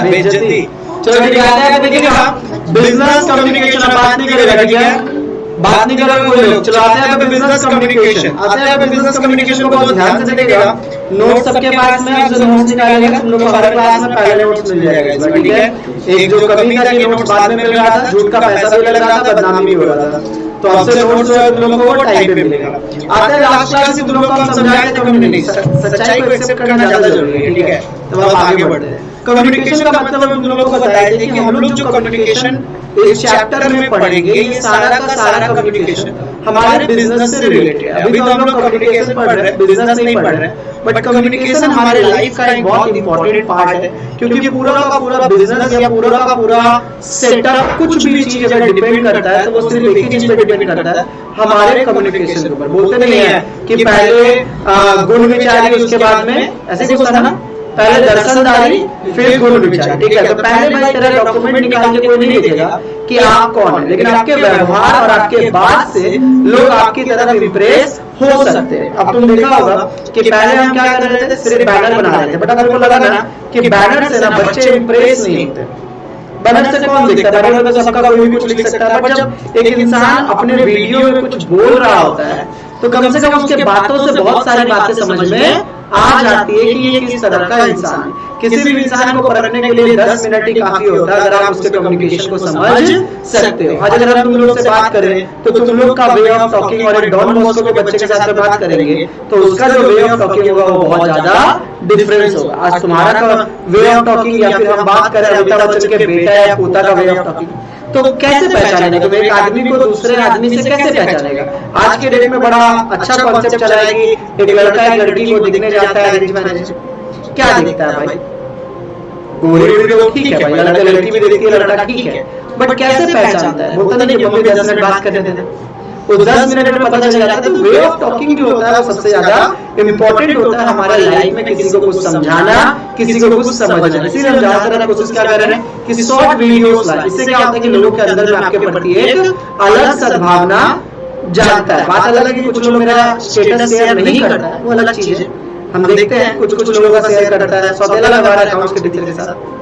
बेइज्जती। चलो ठीक है, आता है देखिएगा बिजनेस कम्युनिकेशन। अब बात नहीं करेगा, ठीक है, बात नहीं करेगा कोई लोग। चलो आते हैं बिजनेस कम्युनिकेशन। आते हैं बिजनेस कम्युनिकेशन को बहुत ध्यान से देखिएगा। नोट सबके पास में, अब जो नोट्स निकालेगा तुम लोग को हर क्लास में पहले नोट्स मिल जाएगा इस बार, ठीक है। एक जो कमी था कि नोट्स बाद में मिल रहा था, झूठ का पैसा भी लग रहा था, बदनामी भी हो रहा था, तो आपसे नोट्स तुम लोगों को टाइम पे मिलेगा। आते हैं लास्ट क्लास में तुम लोगों को हम समझाए थे कम्युनिकेशन, सच्चाई को एक्सेप्ट करना ज्यादा जरूरी है, ठीक है। तो अब आगे बढ़ते हैं। कम्युनिकेशन का मतलब हम तुम लोगों को बताया था कि हम लोग जो कम्युनिकेशन इस चैप्टर में पढ़ेंगे, ये सारा का सारा कम्युनिकेशन हमारे बिजनेस से रिलेटेड है। अभी तो हम लोग कम्युनिकेशन पढ़ रहे हैं, बिजनेस नहीं पढ़ रहे हैं, बट कम्युनिकेशन हमारे लाइफ का एक बहुत इंपॉर्टेंट पार्ट है, क्योंकि पूरा का पूरा बिजनेस या पूरा का पूरा सेटअप कुछ भी चीज अगर डिपेंड करता है तो वो सिर्फ एक ही चीज पे डिपेंड करता है, हमारे कम्युनिकेशन के ऊपर। बोलते नहीं है कि पहले गुण विचारी उसके बाद में, ऐसे कुछ था ना, पहले दर्शनदारी फिर गुण विचार, ठीक है। तो पहले भाई तेरा डॉक्यूमेंट निकाल के कोई नहीं देखेगा कि आप कौन है, लेकिन आपके व्यवहार और आपके बात से लोग आपकी तरफ इंप्रेस हो सकते हैं। अब तुम देखा होगा कि पहले हम क्या कर रहे थे, सिर्फ बैनर बना रहे थे, बट अगर को लगा ना कि बैनर से ना बच्चे इंप्रेस नहीं होते। बैनर से कौन दिखता है, बैनर में तो सबका कोई भी कुछ लिख सकता है, बट जब एक इंसान अपने वीडियो में कुछ बोल रहा होता है तो कम से कम उसके बातों से बहुत सारी बातें समझ में आ जाती है कि ये किस तरह का इंसान है। किसी भी इंसान को परखने के लिए 10 मिनट ही काफी होता है, अगर आप उसके कम्युनिकेशन को समझ सकते हो। आज अगर हम तुम लोग से बात करें तो तुम लोग का वे ऑफ टॉकिंग और एक डॉन बॉस्को के बच्चे के साथ बात करेंगे तो उसका जो वे ऑफ टॉकिंग होगा वो बहुत ज्यादा डिफरेंस होगा। आज तुम्हारा वे ऑफ टॉकिंग या फिर हम बात करें अमिताभ बच्चन के बेटा या पोता का वे ऑफ टॉकिंग, तो कैसे पहचानेगा? तो एक आदमी को दूसरे आदमी से कैसे पहचानेगा? आज के डेट में बड़ा अच्छा कॉन्सेप्ट चला है कि एक लड़का एक लड़की को दिखने जाता है अरेंज मैरिज, क्या दिखता है भाई? गोरी गोरी तो ठीक है भाई, लड़का लड़की भी देखती है, लड़का ठीक है, बट कैसे पहचानता है? बोलता नहीं कि मम्मी 10 मिनट बात करने देते, वो 10 मिनट में पता चल जाता है। तो वे ऑफ टॉकिंग जो होता है वो सबसे ज्यादा इंपॉर्टेंट होता है हमारे लाइफ में, किसी को कुछ समझाना, किसी को कुछ समझना। इसीलिए हम ज्यादातर कोशिश क्या कर रहे हैं कि शॉर्ट वीडियोस लाएं। इससे क्या होता है कि लोगों के अंदर में आपके प्रति एक अलग सद्भावना जागता है। बात अलग है कि कुछ लोग मेरा स्टेटस शेयर नहीं करता है, वो अलग चीज है। हम देखते हैं कुछ कुछ लोगों का शेयर करता है, सौतेला लगा रहा है अकाउंट्स के टीचर के साथ।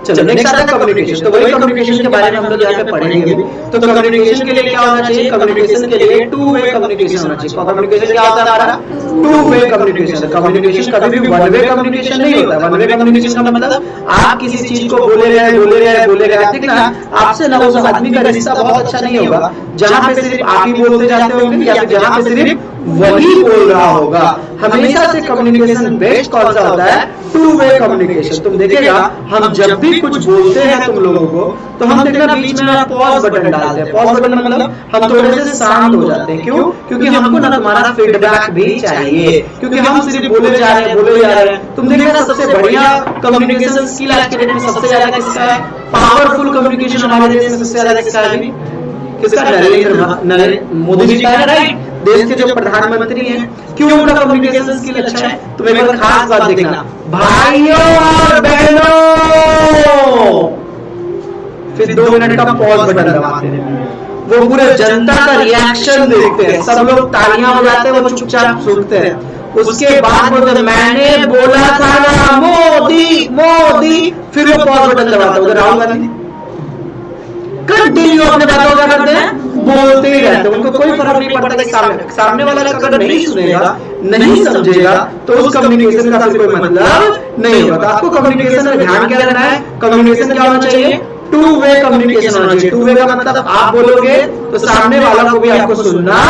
चलो नेक्स्ट आता है कम्युनिकेशन। तो वही कम्युनिकेशन के बारे में हम लोग यहाँ पे पढ़ेंगे। तो कम्युनिकेशन के लिए क्या होना चाहिए? कम्युनिकेशन के लिए टू वे कम्युनिकेशन होना चाहिए। कम्युनिकेशन क्या होता है हमारा? Two way communication. कम्युनिकेशन कभी भी वन वे कम्युनिकेशन नहीं होता। वन वे कम्युनिकेशन का मतलब आप किसी चीज को बोले रहे ठीक ना, आपसे ना उस आदमी का रिश्ता बहुत अच्छा नहीं होगा जहाँ पे सिर्फ आप ही बोलते जाते होंगे या फिर जहाँ पे सिर्फ वही बोल रहा होगा। हमेशा से कम्युनिकेशन बेस्ट कौन सा होता है? Two way communication. तुम देखिएगा हम जब भी कुछ बोलते हैं तुम लोगों को तो हम देखना बीच में पॉज बटन डालते हैं। पॉज बटन मतलब हम थोड़े से शांत हो जाते हैं। क्यों? क्योंकि हमको ना तुम्हारा फीडबैक भी चाहिए, क्योंकि हम सिर्फ बोले जा रहे हैं। तुम देखिएगा सबसे बढ़िया कम्युनिकेशन स्किल आज के डेट में सबसे ज्यादा किसका है? पावरफुल कम्युनिकेशन हमारे देश में सबसे ज्यादा किसका है? किसका? नरेंद्र मोदी जी का है, राइट? देश के जो प्रधानमंत्री हैं, क्यों उनका कम्युनिकेशन स्किल अच्छा है? तुम एक बार खास बात देखना, भाइयों और बहनों, फिर 2 मिनट का पॉज बटन दबाते हैं, वो पूरे जनता का रिएक्शन देखते हैं, सब लोग तालियां बजाते हैं, वो चुपचाप सुनते हैं। उसके बाद बोलते मैंने बोला था ना मोदी मोदी, फिर वो पॉज बटन दबाते हैं। राहुल गांधी कंटिन्यू अपने बातों क्या करते हैं? बोलते ही रहते हैं। उनको कोई फर्क नहीं पड़ता कि सामने वाला अगर नहीं सुनेगा, नहीं समझेगा तो उस कम्युनिकेशन का फिर कोई मतलब नहीं होगा। तो आपको कम्युनिकेशन में ध्यान क्या रखना है? कम्युनिकेशन क्या होना चाहिए? टू वे कम्युनिकेशन होना चाहिए। टू वे का मतलब आप बोलोगे तो सामने वाला को भी आपको सुनना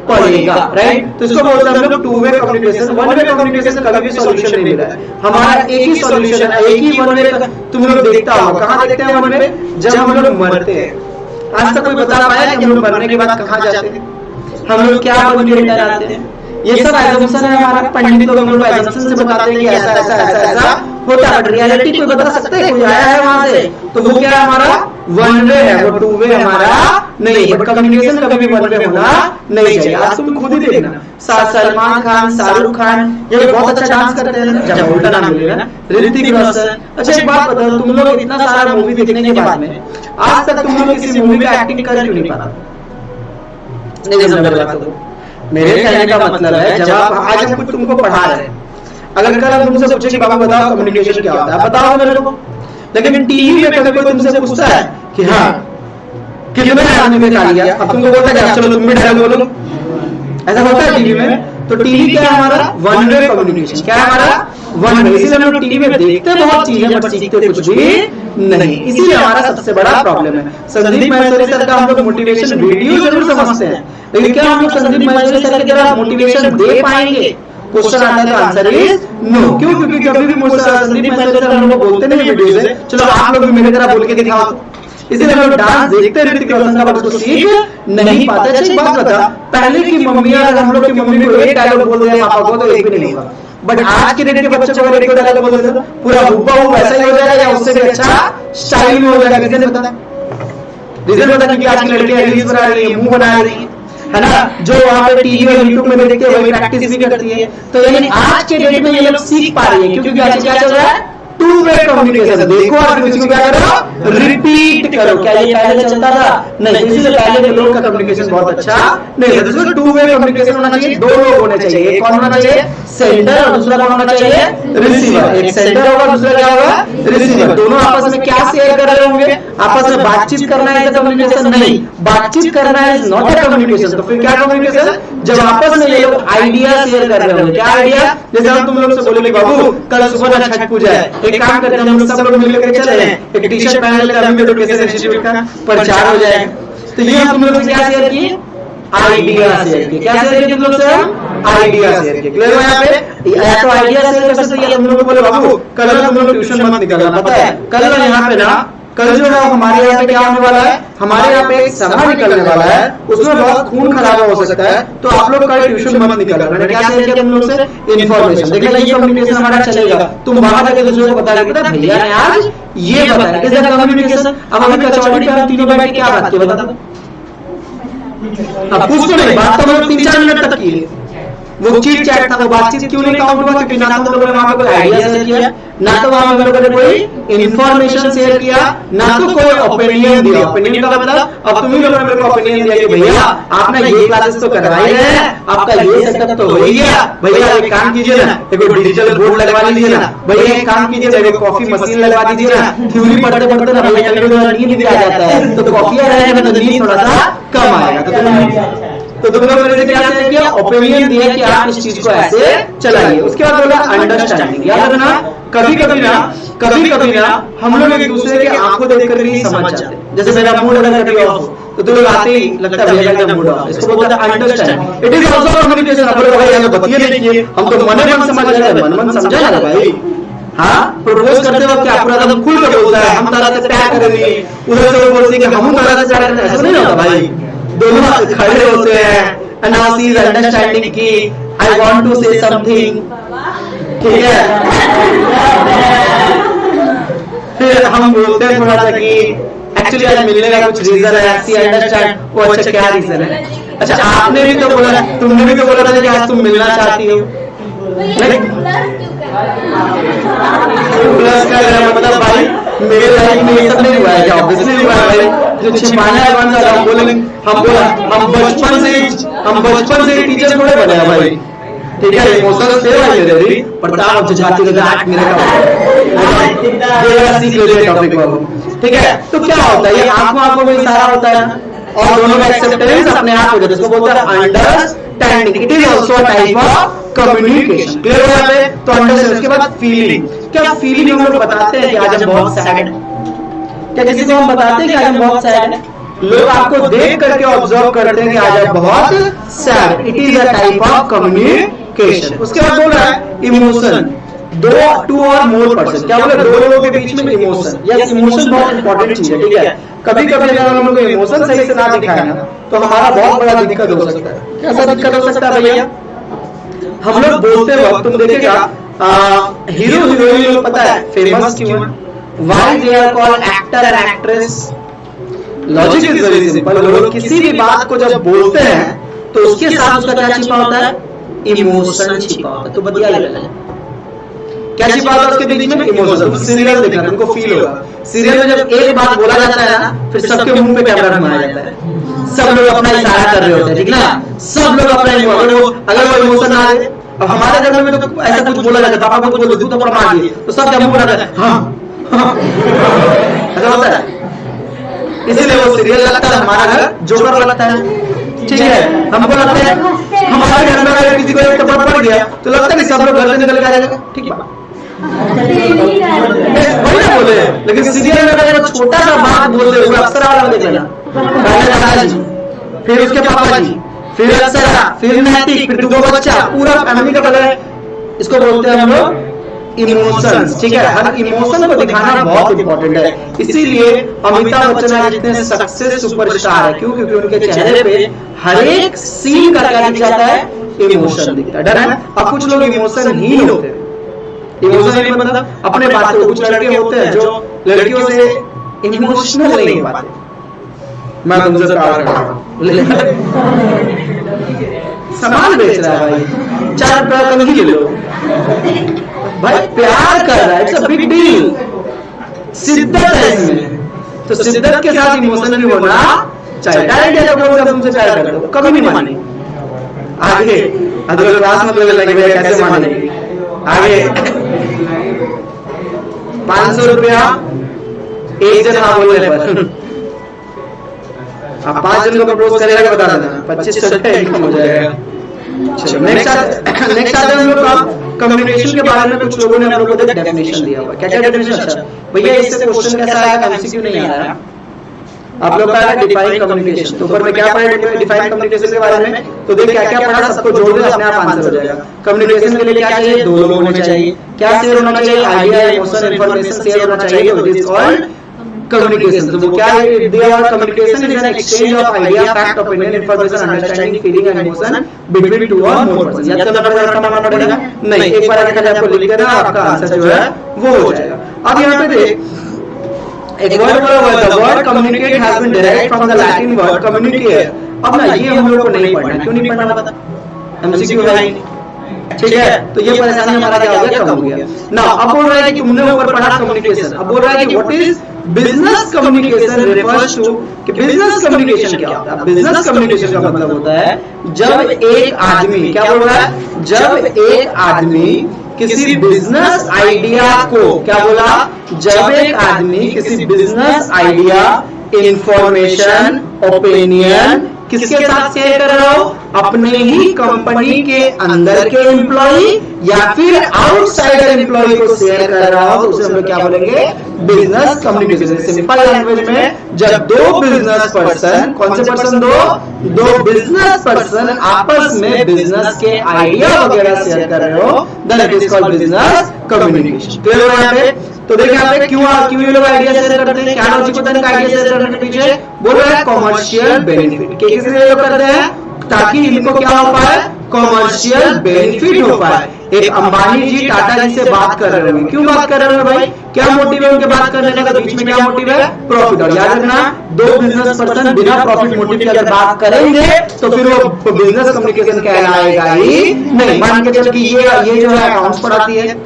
पड़ेगा, राइट? तो इसको बोलते हैं हम लोग two way communication. One way communication कभी भी सॉल्यूशन नहीं मिला है। हमारा एक ही सॉल्यूशन है, एक ही वन वे। तुम लोग देखता हो कहां देखते हैं वन वे? जब हम लोग मरते हैं। आज तक कोई बता पाया कि हम लोग मरने के बाद कहां जाते हैं? हम लोग क्या बन के रिटर्न आते हैं? ये सब एजम्पशन है हमारा। पंडित लोग हम लोग एजम्पशन से बताते हैं कि ऐसा ऐसा ऐसा ऐसा होता है, बट रियलिटी कोई बता सकता है? कोई आया है वहां से? तो वो क्या है हमारा? वन वे है, वो टू वे हमारा नहीं। बट कम्युनिकेशन कभी भी वन वे होना नहीं चाहिए। आज तुम खुद ही देखना, सलमान खान, शाहरुख खान ये बहुत अच्छा डांस करते हैं, जब उल्टा नाम मिलेगा ना, ऋतिक रोशन। अच्छा एक बात बताओ, तुम लोग इतना सारा मूवी देखने के बाद में आज तक तुम लोग किसी मूवी का एक्टिंग कर क्यों नहीं पाता? नहीं समझ रहे बात को। मेरे कहने का मतलब है जब आप आज हम कुछ तुमको पढ़ा रहे हैं, अगर कल हम तुमसे पूछे कि बाबू बताओ कम्युनिकेशन क्या होता है, बताओ मेरे को। लेकिन टीवी में कभी कोई तुमसे पूछता है कि हाँ कितने आदमी में खा लिया, अब तुमको बोलता है चलो तुम भी डायलॉग बोलो, ऐसा होता है टीवी में। तो टीवी क्या है हमारा, वन वे कम्युनिकेशन। क्या है हमारा, वन वे। इसीलिए हम लोग टीवी में देखते बहुत चीजें बट सीखते कुछ भी नहीं, इसीलिए हमारा सबसे बड़ा प्रॉब्लम है। संदीप माहेश्वरी सर का हम लोग मोटिवेशन वीडियो जरूर समझते हैं, लेकिन क्या हम लोग संदीप माहेश्वरी सर की तरह मोटिवेशन दे पाएंगे? क्वेश्चन आता है तो आंसर इज नो। क्यों? क्योंकि कभी भी संदीप माहेश्वरी सर हम लोग बोलते नहीं वीडियो से, चलो आप लोग भी मेरी तरह बोल के दिखाओ। इसीलिए हम लोग डांस देखते ऋतिक रोशन का, बट उसको सीख नहीं पाते। अच्छा एक बात बता, पहले की मम्मियां अगर हम लोग की मम्मी को एक डायलॉग बोल दिया पापा को तो एक भी नहीं होगा, बट आज के डेट के बच्चों को अगर एक डायलॉग बोल देते पूरा हुब्बा वैसा ही हो जाएगा या उससे भी अच्छा स्टाइल में हो जाएगा। रीजन बता, रीजन बता, क्योंकि आज की लड़कियां रील्स बना रही है, मुंह बना रही है ना, जो वहां पे टीवी और यूट्यूब में देखते हैं वही प्रैक्टिस भी करती है। तो यानी आज के डेट में ये लोग सीख पा रही है, क्योंकि आज क्या चल रहा है, टू वे कम्युनिकेशन। देखो और किसी को क्या करो, रिपीट करो। क्या ये पहले चलता था? नहीं, इसीलिए पहले के लोग का कम्युनिकेशन बहुत अच्छा नहीं था। दूसरा टू वे कम्युनिकेशन होना चाहिए, दो लोग होने चाहिए। एक कौन होना चाहिए, सेंडर, और दूसरा कौन होना चाहिए, रिसीवर। एक सेंडर होगा, दूसरा क्या होगा, रिसीवर। दोनों आपस में क्या शेयर कर रहे होंगे, आपस में बातचीत करना है कम्युनिकेशन? नहीं, बातचीत करना है नॉट अ कम्युनिकेशन। तो फिर क्या कम्युनिकेशन, जब आपस में ये लोग आइडिया शेयर कर रहे होंगे। क्या आइडिया? जैसे हम तुम लोग से बोले कि बाबू कल सुबह ना छठ पूजा है, एक काम करते हैं हम लोग सब लोग मिलकर चले हैं, एक टी शर्ट पहन लेते हैं, अभी एजुकेशन इंस्टीट्यूट का प्रचार हो जाएगा। तो ये हम लोग से क्या शेयर किए, आइडिया शेयर किए। क्या शेयर किए तुम लोग से, आइडिया शेयर किए। क्लियर हो यहाँ पे? या तो आइडिया शेयर कर सकते हैं, तुम लोग बोले बाबू कल तुम लोग ट्यूशन मत निकलना, पता है कल यहाँ पे ना, कल जो है हमारे यहाँ पे क्या होने वाला है, हमारे यहाँ पे एक सभा निकलने वाला है, उसमें बहुत खून खराबा हो सकता है, तो आप लोग कल ट्यूशन मत निकलना। मैंने क्या शेयर किया तुम लोग से, इन्फॉर्मेशन। देखिए ये कम्युनिकेशन हमारा चलेगा। तुम बाहर जाके दूसरे को बता रहे हो भैया ने आज ये बताया, कम्युनिकेशन। अब अभी कचौड़ी पे हम तीनों बैठ के क्या बात किया बता दो, अब कुछ तो नहीं, बात तो हम लोग 3-4 मिनट तक की, वो चीट चैट था, वो बातचीत क्यों नहीं काउंट हुआ? क्योंकि ना तो हम लोगों ने वहां पे कोई आइडिया शेयर किया, ना तो वहां हम लोगों ने कोई इन्फॉर्मेशन शेयर किया, ना तो कोई ओपिनियन दिया। ओपिनियन का मतलब, अब तुम ही लोगों ने मेरे को ओपिनियन दिया कि भैया आपने ये क्लासेस तो करवाई है, आपका ये सेटअप तो हो ही गया, भैया एक काम कीजिए ना, एक डिजिटल बोर्ड लगवा लीजिए ना, भैया एक काम कीजिए एक कॉफी मशीन लगवा दीजिए ना। थ्योरी पढ़ते पढ़ते ना भैया नींद भी आ जाता है, तो कॉफी रहेगा तो नींद थोड़ा सा कम आएगा। तो तुम लोग मेरे से क्या शेयर किया, ओपिनियन दिया कि आप इस चीज को ऐसे चलाइए। उसके बाद बोला अंडरस्टैंडिंग। याद रखना, कभी कभी ना हम लोग एक दूसरे के आंखों देखकर भी समझ जाते हैं। जैसे मेरा मूड अगर कभी ऑफ हो तो तुम लोग आते ही लगता है भैया का मूड ऑफ, इसको बोलते हैं understanding. It is also communication. अब बोलो भाई हमें बतिए नहीं किए, हम तो मन मन समझ रहे थे, मन समझा ना भाई। हाँ, प्रपोज करते वक्त क्या पूरा एकदम खुल कर बोलता है, हम तरह से प्यार करेंगे, उधर से वो बोलते हैं कि हम तरह से प्यार करेंगे, ऐसा नहीं होता भाई। दोनों खड़े होते हैं, and now she is understanding कि I want to say something, ठीक है। फिर हम बोलते हैं थोड़ा सा कि एक्चुअली आज मिलने का कुछ रीजन है, she understand, वो अच्छा क्या रीजन है। अच्छा आपने भी तो बोला, तुमने भी तो बोला था कि आज तुम मिलना चाहती हो, प्लस का मतलब भाई मेरे लाइफ में ये सब नहीं हुआ है क्या? ऑब्वियसली हुआ है भाई। जो छिपाना है कौन सा, हम बोलेंगे, हम बचपन से टीचर थोड़े बने हैं भाई, ठीक है। इमोशनल से भाई मेरे प्रताप जजाती लगा मेरे का सीख टॉपिक बाबू, ठीक है। तो क्या होता है, ये आंखों में इशारा होता है और दोनों का एक्सेप्टेंस अपने आप हो जाता है, इसको बोलते हैं understanding. It is also a type of communication. Clear हो जाता है? तो अंडरस्टैंडिंग। उसके बाद फीलिंग। क्या फीलिंग हम लोग बताते हैं कि आज हम बहुत सैड हैं? क्या किसी को हम बताते हैं कि आज हम बहुत सैड हैं? लोग आपको देख करके ऑब्जर्व करते हैं कि आज आप बहुत sad. It is a type of communication. उसके बाद बोल रहा है इमोशन। टू और मोर पर्सन। क्या बोले, दो लोगों के बीच में इमोशन। यस, इमोशन बहुत इंपॉर्टेंट चीज है, ठीक है। कभी कभी अगर हम लोग इमोशन सही से ना दिखाए ना तो हमारा बहुत बड़ा दिक्कत हो सकता है। कैसा दिक्कत हो सकता है भैया? हम लोग बोलते वक्त तुम देखेगा हीरो हीरोइन लोग पता है फेमस क्यों है? Why they are called actor and actress? Logic is very simple. लोग किसी भी बात को जब बोलते हैं तो उसके साथ उसका क्या छिपा होता है, इमोशन छिपा होता है। तो बढ़िया लगेगा क्या छिपा होता है उसके बीच में, इमोशन। सीरियल देखना तुमको फील होगा, सीरियल में जब एक बात बोला जाता है ना फिर सबके मुंह पे कैमरा घुमाया जाता है, सब लोग अपना इशारा कर रहे होते हैं, ठीक ना। सब लोग अपना अगर वो इमोशन ना दे अब हमारे घर में तो ऐसा कुछ बोला जाता है, पापा को बोलो दूध थप्पड़ मार दिए तो सब क्या मुंह बनाता है, हाँ ऐसा होता है। इसीलिए वो सीरियल लगता है, हमारा घर जोकर लगता है, ठीक है। हमको लगता है हमारे घर में अगर किसी को एक थप्पड़ पड़ गया तो लगता है कि सब लोग घर से निकल के आ जाएगा, ठीक है वही ना बोले। लेकिन सीरियल में अगर छोटा सा बात बोलते हुए अक्सर वाला देख लेना, पहले दादाजी, फिर उसके पापा जी, फिर अक्सरा, फिर नैतिक, फिर दो बच्चा, पूरा फैमिली का बल है। इसको बोलते हैं हम लोग इमोशंस, ठीक है। हर इमोशन को दिखाना बहुत इंपॉर्टेंट है। इसीलिए अमिताभ बच्चन आज इतने सक्सेस सुपरस्टार है, क्यों? क्योंकि उनके चेहरे पे हर एक सीन का क्या दिख जाता है, इमोशन दिखता है, डर है ना। अब कुछ लोग इमोशनहीन होते हैं, इमोशनहीन मतलब अपने बात को, कुछ लड़के होते हैं जो लड़कियों से इमोशनल नहीं हो पाते, मैं तुमसे प्यार करता हूं, सामान बेच रहा है भाई, 4 रुपया कंघी ले लो भाई, प्यार कर रहा है, इट्स अ बिग डील, शिद्दत है इसमें। तो शिद्दत के साथ इमोशनल होना चाहिए। डायरेक्ट ऐसा बोलते तुमसे प्यार करते हो, कभी नहीं मानेंगे। आगे अगर क्लास में लगे भैया कैसे मानेंगे, आगे 500 रुपया एक जन हाँ बोलने पर आप 5 जन को प्रपोज करेगा बता देना, 2500 इनकम हो जाएगा। नेक्स्ट आते हैं हम लोग कम्युनिकेशन के बारे में। कुछ लोगों ने हम लोगों को डेफिनेशन दिया हुआ, क्या क्या डेफिनेशन? अच्छा भैया इससे क्वेश्चन कैसा आया, एमसीक्यू नहीं आ रहा है आप लोग का, डिफाइन कम्युनिकेशन। तो ऊपर में क्या पढ़ा डिफाइन कम्युनिकेशन के बारे में, तो देख क्या क्या पढ़ा, सबको जोड़ दे, अपने आप आंसर हो जाएगा। कम्युनिकेशन के लिए क्या चाहिए, 2 लोग होने चाहिए। क्या शेयर होना चाहिए, आइडिया, इमोशन, इंफॉर्मेशन शेयर होना चाहिए, व्हिच इज कॉल्ड कम्युनिकेशन। तो वो क्या है, communication is an exchange of idea, fact, opinion, information, understanding, feeling and emotion between 2 और मोर पर्सन। या तो मानना पड़ेगा नहीं, एक बार अगर आपको लिख देना आपका आंसर जो है वो हो जाएगा। अब यहाँ पे देख एक वर्ड बोला हुआ है, the word communicate has been derived from the Latin word communicare. अब ना ये हम लोग को नहीं पढ़ना, क्यों नहीं पढ़ना पता, एमसीक्यू है, ठीक है। तो ये परेशानी हमारा क्या हो गया, कम हो गया ना। अब बोल रहा है कि तुमने ऊपर पढ़ा कम्युनिकेशन, अब बोल रहा है कि what is business communication refers to, कि बिजनेस कम्युनिकेशन क्या होता है। बिजनेस कम्युनिकेशन का मतलब होता है जब एक आदमी, क्या बोल रहा है, जब एक आदमी किसी बिजनेस आइडिया को, क्या बोला, जब एक आदमी किसी बिजनेस आइडिया, इंफॉर्मेशन, ओपिनियन किसके साथ शेयर कर रहा हो, अपने ही कंपनी के अंदर के एम्प्लॉय या फिर आउटसाइडर एम्प्लॉय को शेयर कर रहा हो, तो उसे हम लोग क्या बोलेंगे, बिजनेस कम्युनिकेशन। सिंपल लैंग्वेज में जब 2 बिजनेस पर्सन, कौन से पर्सन, 2 बिजनेस पर्सन आपस में बिजनेस के आइडिया वगैरह शेयर कर रहे हो, then it is called business communication. Clear हो यहाँ पे? तो देखिए यहाँ पे क्यों ये लोग आइडिया शेयर करते हैं, क्या लॉजिक होता है इनका आइडिया शेयर करने के पीछे, बोल रहा है कॉमर्शियल बेनिफिट। किस लिए लोग करते हैं, ताकि इनको क्या हो पाए, कॉमर्शियल बेनिफिट हो पाए। एक अंबानी जी टाटा जी से बात कर रहे होंगे, क्यों बात कर रहे हैं भाई, क्या मोटिव है उनके बात करने का, तो बीच में क्या मोटिव है, प्रॉफिट। और याद रखना 2 बिजनेस पर्सन बिना प्रॉफिट मोटिव के अगर बात करेंगे तो फिर वो बिजनेस कम्युनिकेशन कहलाएगा ही नहीं। मान के चल कि ये जो है अकाउंट्स पढ़ाती है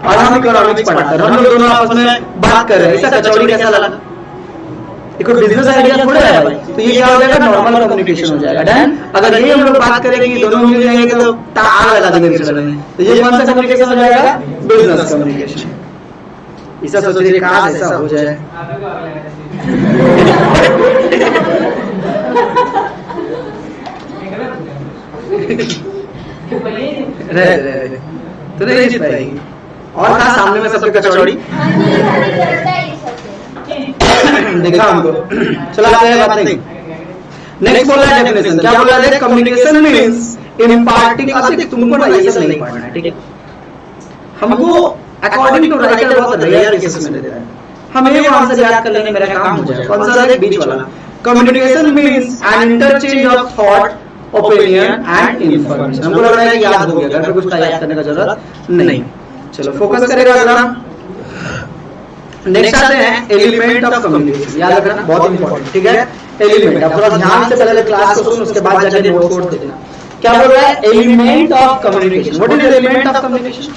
और हम इकोनॉमिक्स पढ़ाते हैं, हम लोग दोनों आपस में बात कर रहे हैं, ऐसा कचौड़ी कैसा लगा, एक बिजनेस आइडिया थोड़ा है भाई। तो ये क्या हो जाएगा, नॉर्मल कम्युनिकेशन हो जाएगा। डन। अगर ये हम लोग बात करेंगे कि दोनों मिल जाएंगे तो आग लगा देंगे दूसरे में, तो ये कौन सा कम्युनिकेशन हो जाएगा, बिजनेस कम्युनिकेशन। ऐसा सोच रहे काश ऐसा हो जाए, रहे तो नहीं जीत पाएगी। और कहा सामने में सबके कचौड़ी देखा हमको। चलो आते हैं बात नहीं। नेक्स्ट बोला है डेफिनेशन, क्या बोला है, कम्युनिकेशन मींस इम्पार्टिंग। अब तुमको ना ये सब नहीं पढ़ना है, ठीक है। हमको अकॉर्डिंग टू राइटर बहुत रेयर केसेस में देता है, हमें वो आंसर याद कर लेने मेरा काम हो जाए। कौन सा है, बीच वाला। Communication means an interchange of thought, opinion and information. हमको लग रहा है कि याद हो गया, घर पे कुछ याद करने का जरूरत नहीं। चलो फोकस करेगा अगला। नेक्स्ट आते हैं एलिमेंट ऑफ कम्युनिकेशन। याद रखना बहुत इंपॉर्टेंट, ठीक है। एलिमेंट, आप थोड़ा ध्यान से पहले क्लास को सुन, उसके बाद जाके नोट कोड देना। क्या बोल रहा है, element of communication. What is element of communication,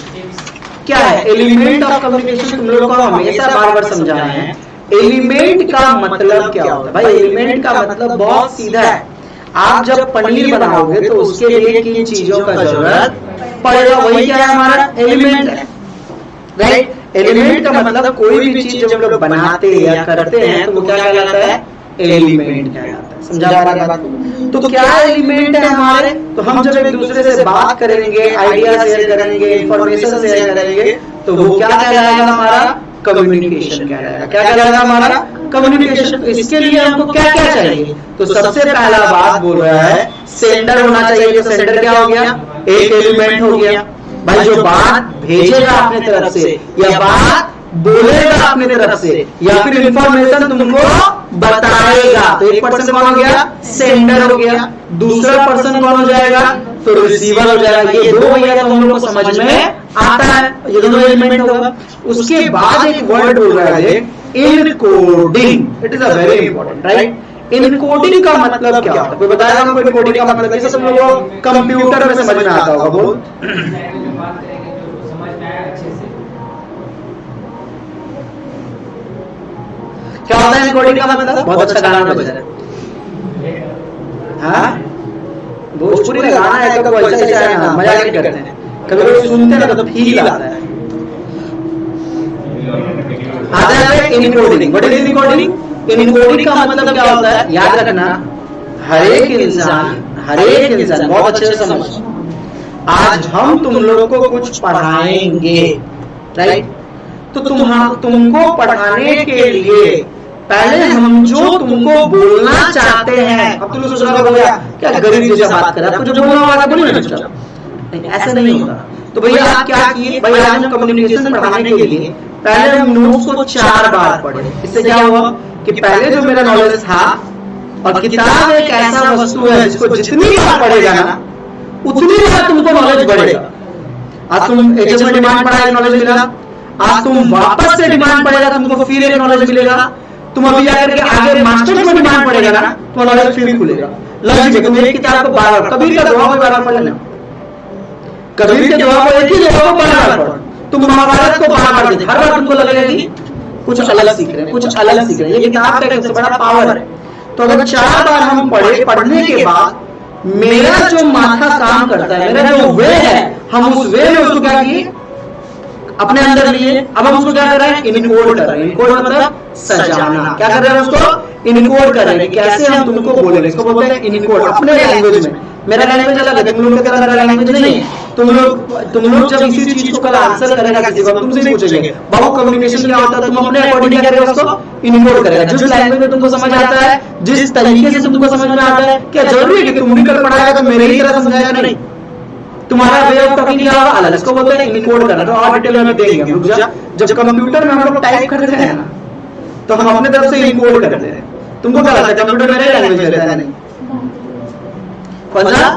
क्या है एलिमेंट ऑफ कम्युनिकेशन? तुम लोगों को हमेशा बार-बार समझाए हैं एलिमेंट का मतलब क्या होता है। भाई एलिमेंट का मतलब बहुत सीधा है। आप जब पनीर बनाओगे तो उसके लिए किन चीजों का जरूरत पड़ेगा, वही क्या है हमारा एलिमेंट है, राइट। एलिमेंट का मतलब कोई भी चीज जब हम लोग बनाते या करते हैं तो वो क्या कहलाता है, एलिमेंट कहलाता है। समझा हमारी बात को? तो क्या एलिमेंट है हमारे, तो हम जब एक दूसरे से बात करेंगे, आइडिया शेयर करेंगे, इंफॉर्मेशन शेयर करेंगे, तो वो क्या कहलाएगा हमारा, कम्युनिकेशन कहलाएगा। क्या कहलाएगा हमारा, कम्युनिकेशन। इसके लिए हमको क्या क्या चाहिए, तो सबसे पहला बात बोल रहा है सेंडर होना चाहिए। तो सेंडर क्या हो गया, एक एलिमेंट हो गया भाई, जो बात भेजेगा अपने तरफ से या बात बोलेगा अपने तरफ से या फिर इंफॉर्मेशन तुमको बताएगा, तो एक पर्सन कौन हो गया, सेंडर हो गया। दूसरा पर्सन कौन हो जाएगा, तो रिसीवर हो जाएगा। ये दो भैया तो हम लोग को समझ में आता है, ये दोनों एलिमेंट होगा। उसके बाद एक वर्ड बोल रहा है encoding. It is a very important, right. Encoding का मतलब क्या होता है, कोई बताएगा हमको इनकोडिंग का मतलब? जैसे सब लोगों को कंप्यूटर में समझ में आता होगा, बोल क्या होता है इनकोडिंग का मतलब? बहुत अच्छा गाना बज रहा है, हाँ भोजपुरी में गाना है, कभी ऐसा ऐसा है ना, मजा नहीं करते हैं, कभी कभी सुनते हैं तो फील आता है। Encoding, what is encoding? Encoding का मतलब क्या होता है, याद रखना, हर एक इंसान बहुत अच्छे से समझ। आज हम तुम लोगों को कुछ पढ़ाएंगे, राइट। तो तुमको पढ़ाने के लिए पहले हम जो तुमको बोलना चाहते हैं, अब तुम सोच रहे हो क्या गरीब जैसा बात कर रहा है, आपको जो बोलना होगा बोलिए ना चुपचाप, नहीं ऐसा नहीं होगा। तो भैया आप क्या किए, भैया हम कम्युनिकेशन पढ़ाने के लिए पहले हम नोट्स को 4 बार पढ़े। इससे क्या हुआ कि पहले जो मेरा नॉलेज था, और किताब एक ऐसा वस्तु है जिसको जितनी बार पढ़ेगा ना उतनी बार तुमको नॉलेज बढ़ेगा। आज तुम एचएस में डिमांड पढ़ा, नॉलेज मिला, आज तुम वापस से डिमांड पड़ेगा, तुमको फिर एक नॉलेज मिलेगा। तुम अभी जाकर के आगे मास्टर्स में डिमांड पड़ेगा ना, तो नॉलेज फिर खुलेगा। लॉजिक है, तुम एक किताब को बार-बार, कबीर का दोहा को बार-बार पढ़ लेना, कबीर के दोहा को एक ही दोहा को बार-बार पढ़ो। तुम महाभारत को बार-बार देखो, हर बार तुमको लगेगा कि कुछ अलग सीख रहे हैं, कुछ अलग सीख रहे हैं। ये किताब का सबसे बड़ा पावर है। तो अगर 4 बार हम पढ़े, पढ़ने के बाद मेरा जो माथा काम करता है, मेरा जो वे है, हम उस वे में उसको क्या किए, अपने अंदर लिए। अब हम उसको क्या कर रहे हैं, इनकोड कर रहे हैं। इनकोड मतलब सजाना। क्या कर रहे हैं, उसको इनकोड कर रहे हैं। कैसे हम तुमको बोलेंगे, इसको बोलते हैं इनकोड, अपने लैंग्वेज में। मेरा लैंग्वेज अलग है, तुम लोग का लैंग्वेज नहीं है। तुम लोग जब इसी चीज को कल आंसर करेगा किसी को, तुमसे नहीं पूछेंगे बाबू कम्युनिकेशन क्या होता है, तुम अपने अकॉर्डिंग क्या करेगा, उसको इनकोड करेगा। जिस लैंग्वेज में तुमको समझ आता है, जिस तरीके से तुमको समझ में आता है। क्या जरूरी है कि तुम भी कल पढ़ाएगा तो मेरे ही तरह समझाएगा? नहीं, तुम्हारा वे ऑफ टॉकिंग क्या होगा अलग, इसको बोलते हैं इनकोड करना। तो और डिटेल में देंगे हम। जब कंप्यूटर में हम लोग टाइप करते हैं ना, तो हम अपने तरफ से इनकोड करते हैं। तुमको क्या लगता है कंप्यूटर मेरे लैंग्वेज में रहता है? नहीं, कौन सा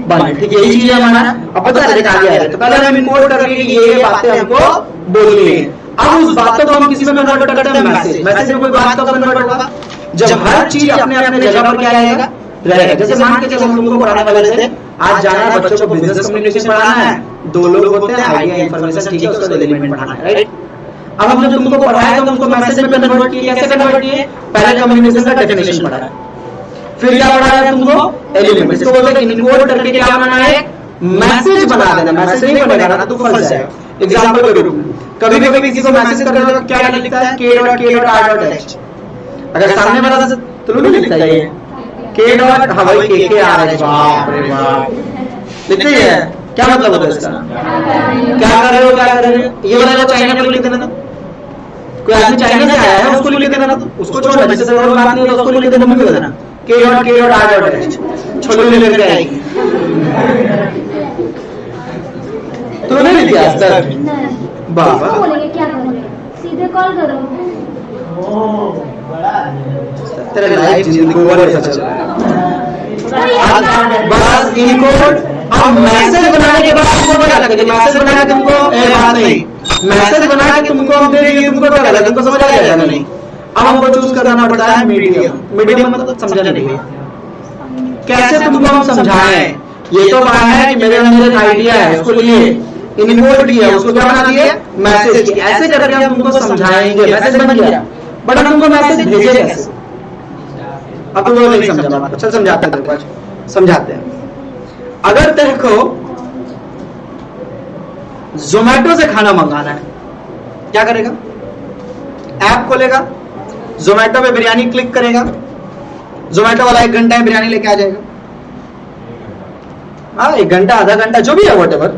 बन, ठीक है, यही चीज है हमारा। अब पता है आगे आएगा, तो पहले हम इनकोड कर लिए कि ये बातें हमको बोलनी है। अब उस बातों को हम किसी में कन्वर्ट करते हैं मैसेज। मैसेज में कोई बात कब कन्वर्ट होगा, जब हर चीज अपने अपने जगह पर क्या रहेगा, रहेगा। जैसे मान के चलो हम तुमको पढ़ाने वाले थे, आज जाना है बच्चों को बिजनेस कम्युनिकेशन पढ़ाना है। 2 लोग होते हैं, आइडिया इंफॉर्मेशन, ठीक है, उसका एलिमेंट पढ़ाना है, राइट। अब हम जब तुमको पढ़ाया तो उसको मैसेज में कन्वर्ट किए। कैसे कन्वर्ट किए, पहले कम्युनिकेशन का डेफिनेशन पढ़ाया, फिर क्या पढ़ाया तुमको, एलिमेंट। इसको बोलते हैं इनकोड करके क्या बनाना है, मैसेज बना देना। मैसेज नहीं बनेगा ना तो फंस जाएगा। एग्जांपल के रूप में कभी कभी किसी को मैसेज कर रहे हो क्या लिखता है, k.k.r.h। अगर सामने वाला तो नहीं लिखता है k डॉट, हाँ भाई k.k.r.h, बाप रे बाप लिखते हैं। क्या मतलब होता है इसका, क्या कर रहे हो, क्या कर रहे हो। ये वाला चाइना को लिख देना, कोई आदमी चाइना से आया है उसको लिख देना, तो उसको छोड़ना, जिससे और बात नहीं है उसको लिख देना, मुझे देना k.r.h, छोटे लेकर के आएगी। तो नहीं लिखी आज तक, बाबा बोलेंगे क्या करोगे, सीधे कॉल करो। तेरे लाइफ जिंदगी ओवर ऐसा चल रहा है। बस इनकोड। अब मैसेज बनाने के बाद तुमको क्या लगेगा, मैसेज बना के तुमको बात नहीं, मैसेज बना के तुमको हम दे देंगे, तुमको क्या लगेगा, तुमको समझ आ जाएगा नहीं। अब हमको चूज करना पड़ता है मीडियम। मीडियम मतलब समझाने के लिए कैसे तुमको हम समझाएं। ये तो बात है कि मेरे अंदर एक आइडिया है, उसको लिए इनकोड किया, उसको क्या बना दिए, मैसेज किया। ऐसे करके हम तुमको समझाएंगे। मैसेज बन गया, बट हम तुमको मैसेज भेजे कैसे, अब तुम लोग नहीं समझा बात। चल समझाते हैं, समझाते हैं। अगर तेरे को जोमेटो से खाना मंगाना है, क्या करेगा? ऐप खोलेगा, जोमेटो पे बिरयानी क्लिक करेगा, जोमेटो वाला 1 घंटा में बिरयानी लेके आ जाएगा। हाँ, 1 घंटा, आधा घंटा, जो भी है, वॉट एवर।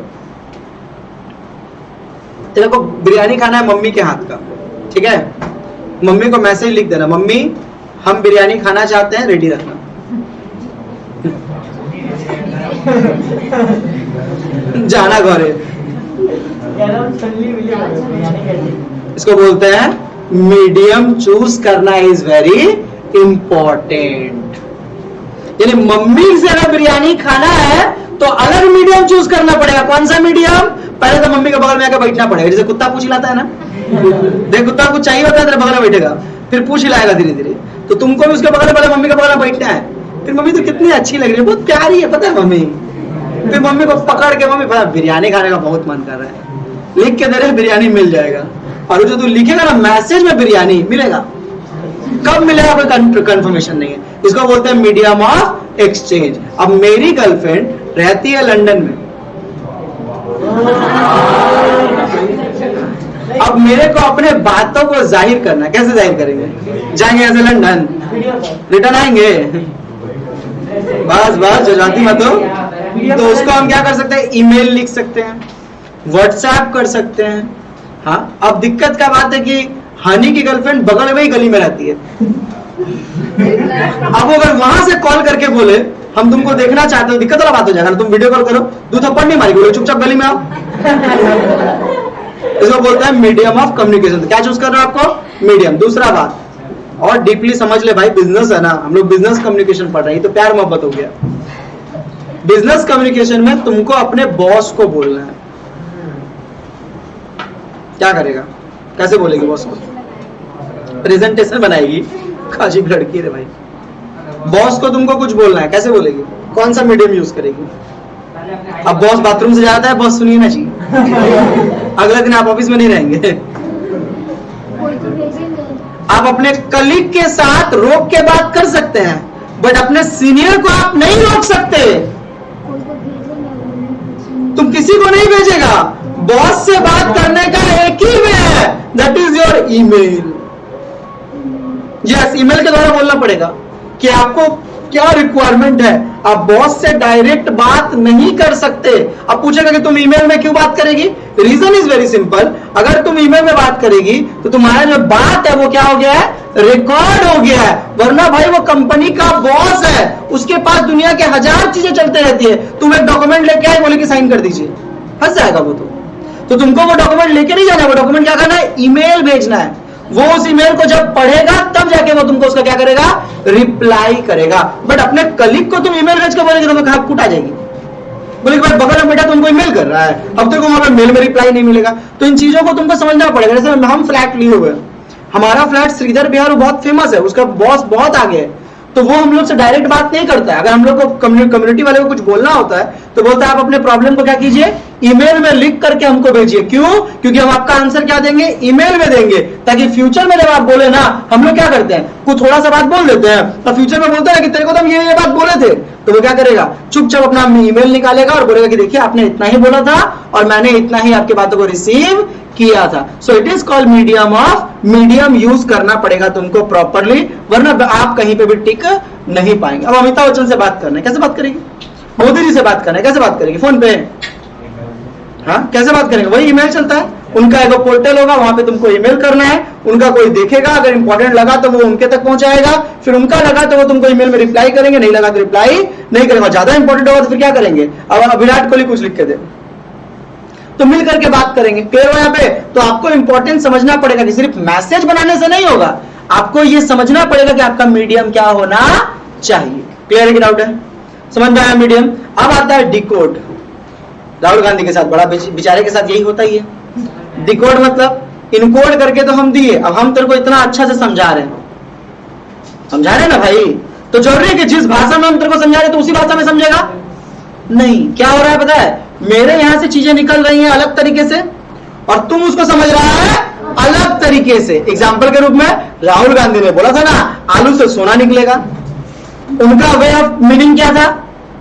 तेरे को बिरयानी खाना है मम्मी के हाथ का, ठीक है? मम्मी को मैसेज लिख देना, मम्मी हम बिरयानी खाना चाहते हैं, रेडी रखना। जाना घरे। इसको बोलते हैं मीडियम चूज करना इज वेरी इंपॉर्टेंट। यानी मम्मी से अगर बिरयानी खाना है तो अलग मीडियम चूज करना पड़ेगा। कौन सा मीडियम? पहले तो मम्मी के बगल में आकर बैठना पड़ेगा, जैसे कुत्ता पूछ हिलाता है ना, देख कुत्ता कुछ चाहिए होता है तेरे बगल में बैठेगा, फिर पूछ हिलाएगा धीरे धीरे। तो तुमको भी उसके बगल में, पहले मम्मी के बगल में बैठना है। फिर मम्मी तो कितनी अच्छी लग रही है, बहुत प्यारी है, पता है मम्मी। फिर मम्मी को पकड़ के, मम्मी पता बिरयानी खाने का बहुत मन कर रहा है, लिख के दे रहे बिरयानी मिल जाएगा। और जो तू लिखेगा ना मैसेज में बिरयानी मिलेगा, कब मिलेगा कोई कंफर्मेशन नहीं है। इसको बोलते हैं मीडियम ऑफ एक्सचेंज। अब मेरी गर्लफ्रेंड रहती है लंदन में, अब मेरे को अपने बातों को जाहिर करना, कैसे जाहिर करेंगे? जाएंगे ऐसे लंदन, रिटर्न आएंगे, बस बस जज्बाती मत हो। तो उसको हम क्या कर सकते हैं? ईमेल लिख सकते हैं, व्हाट्सएप कर सकते हैं। हाँ, अब दिक्कत क्या बात है कि हनी की गर्लफ्रेंड बगल में ही गली में रहती है। अब अगर वहां से कॉल करके बोले हम तुमको देखना चाहते हो, दिक्कत वाला बात हो जाएगा ना। तुम वीडियो कॉल करो, 2 थप्पड़ नहीं मारी, बोलो चुपचाप गली में आओ। इसको बोलते हैं मीडियम ऑफ कम्युनिकेशन। क्या चूज कर रहे हो? आपको मीडियम। दूसरा बात और डीपली समझ ले भाई, बिजनेस है ना, हम लोग बिजनेस कम्युनिकेशन पढ़ रहे हैं, तो प्यार मोहब्बत हो गया। बिजनेस कम्युनिकेशन में तुमको अपने बॉस को बोलना है। क्या करेगा? कैसे बोलेगी बॉस को? प्रेजेंटेशन बनाएगी, अजीब लड़की रे भाई। बॉस को तुमको कुछ बोलना है, कैसे बोलेगी? कौन सा मीडियम यूज करेगी? अब बॉस बाथरूम से जाता है, बॉस सुनिए ना जी, अगले दिन आप ऑफिस में नहीं रहेंगे। कोई तो भेजेंगे। आप अपने कलीग के साथ रोक के बात कर सकते हैं, बट अपने सीनियर को आप नहीं रोक सकते। कोई तो भेजेंगे। तुम किसी को नहीं भेजेगा। बॉस से बात करने का एक ही वे है, that is your email. Yes, email के द्वारा बोलना पड़ेगा कि आपको क्या रिक्वायरमेंट है। आप बॉस से डायरेक्ट बात नहीं कर सकते। अब पूछेगा कि तुम ईमेल में क्यों बात करेगी? Reason is very simple. अगर तुम ईमेल में बात करेगी तो तुम्हारा जो बात है वो क्या हो गया है? रिकॉर्ड हो गया है। वरना भाई वो कंपनी का बॉस है, उसके पास दुनिया के 1000 चीजें चलते रहती है। तुम एक डॉक्यूमेंट लेके आए, बोले कि साइन कर दीजिए, फंस जाएगा वो। तो तुमको वो डॉक्यूमेंट लेके नहीं जाना, वो डॉक्यूमेंट क्या करना है? ईमेल भेजना है। वो उस ईमेल को जब पढ़ेगा तब जाके वो तुमको उसका क्या करेगा? रिप्लाई करेगा। बट अपने कलीग को तुम ईमेल भेज के बोलेगे तो कहा कूट आ जाएगी, बोले भाई बगल में बेटा तुमको ईमेल कर रहा है, अब तेरे को वहां पे मेल में रिप्लाई नहीं मिलेगा। तो इन चीजों को तुमको समझना पड़ेगा। जैसे हम फ्लैट लिए हुए, हमारा फ्लैट श्रीधर बिहार बहुत फेमस है, उसका बॉस बहुत आगे है, तो वो हम लोग से डायरेक्ट बात नहीं करता है। अगर हम लोग को कम्युनिटी वाले को कुछ बोलना होता है तो बोलता है आप अपने प्रॉब्लम को क्या कीजिए? ईमेल में लिख करके हमको भेजिए। क्यों? क्योंकि हम आपका आंसर क्या देंगे? ईमेल में देंगे, ताकि फ्यूचर में जब आप बोले ना, हम लोग क्या करते हैं, कुछ थोड़ा सा बात बोल देते हैं और फ्यूचर में बोलते हैं कि तेरे को तो हम ये बात बोले थे, तो वो क्या करेगा? चुपचाप अपना ईमेल निकालेगा और बोलेगा कि देखिए आपने इतना ही बोला था और मैंने इतना ही आपकी बातों को रिसीव किया था। So it is called medium of. Medium use करना पड़ेगा तुमको प्रॉपरली, वरना आप कहीं पे भी टिक नहीं पाएंगे। अब अमिताभ बच्चन से बात करना है, कैसे बात करेगी? मोदी जी से बात करना है, कैसे बात करेगी? फोन पे। हाँ, कैसे बात करेंगे? वही ईमेल चलता है, उनका एक पोर्टल होगा, वहां पे तुमको ईमेल करना है, उनका कोई देखेगा, अगर इंपॉर्टेंट लगा तो वो उनके तक पहुंचाएगा, फिर उनका लगा तो वो तुमको ईमेल में रिप्लाई करेंगे, नहीं लगा तो रिप्लाई नहीं करेंगे। ज्यादा इंपॉर्टेंट होगा तो फिर क्या करेंगे? अब विराट कोहली कुछ लिख के दे तो मिल करके बात करेंगे। क्लियर हो यहाँ पे? तो आपको इंपॉर्टेंट समझना पड़ेगा कि सिर्फ मैसेज बनाने से नहीं होगा, आपको ये समझना पड़ेगा कि आपका मीडियम क्या होना चाहिए। क्लियर है कि डाउट है? समझ में आया मीडियम? अब आता है डिकोड। राहुल गांधी के साथ, बड़ा बेचारे के साथ यही होता ही है। डिकोड मतलब इनकोड करके तो हम दिए, अब हम तेरे को इतना अच्छा से समझा रहे हैं, समझा रहे हैं ना भाई, तो जरूरी है कि जिस भाषा में हम तेरे को समझा रहे हैं तो उसी भाषा में समझेगा? नहीं। क्या हो रहा है पता है? मेरे यहां से चीजें निकल रही हैं अलग तरीके से और तुम उसको समझ रहा है अलग तरीके से। एग्जाम्पल के रूप में राहुल गांधी ने बोला था ना, आलू से सोना निकलेगा, उनका वे ऑफ मीनिंग क्या था?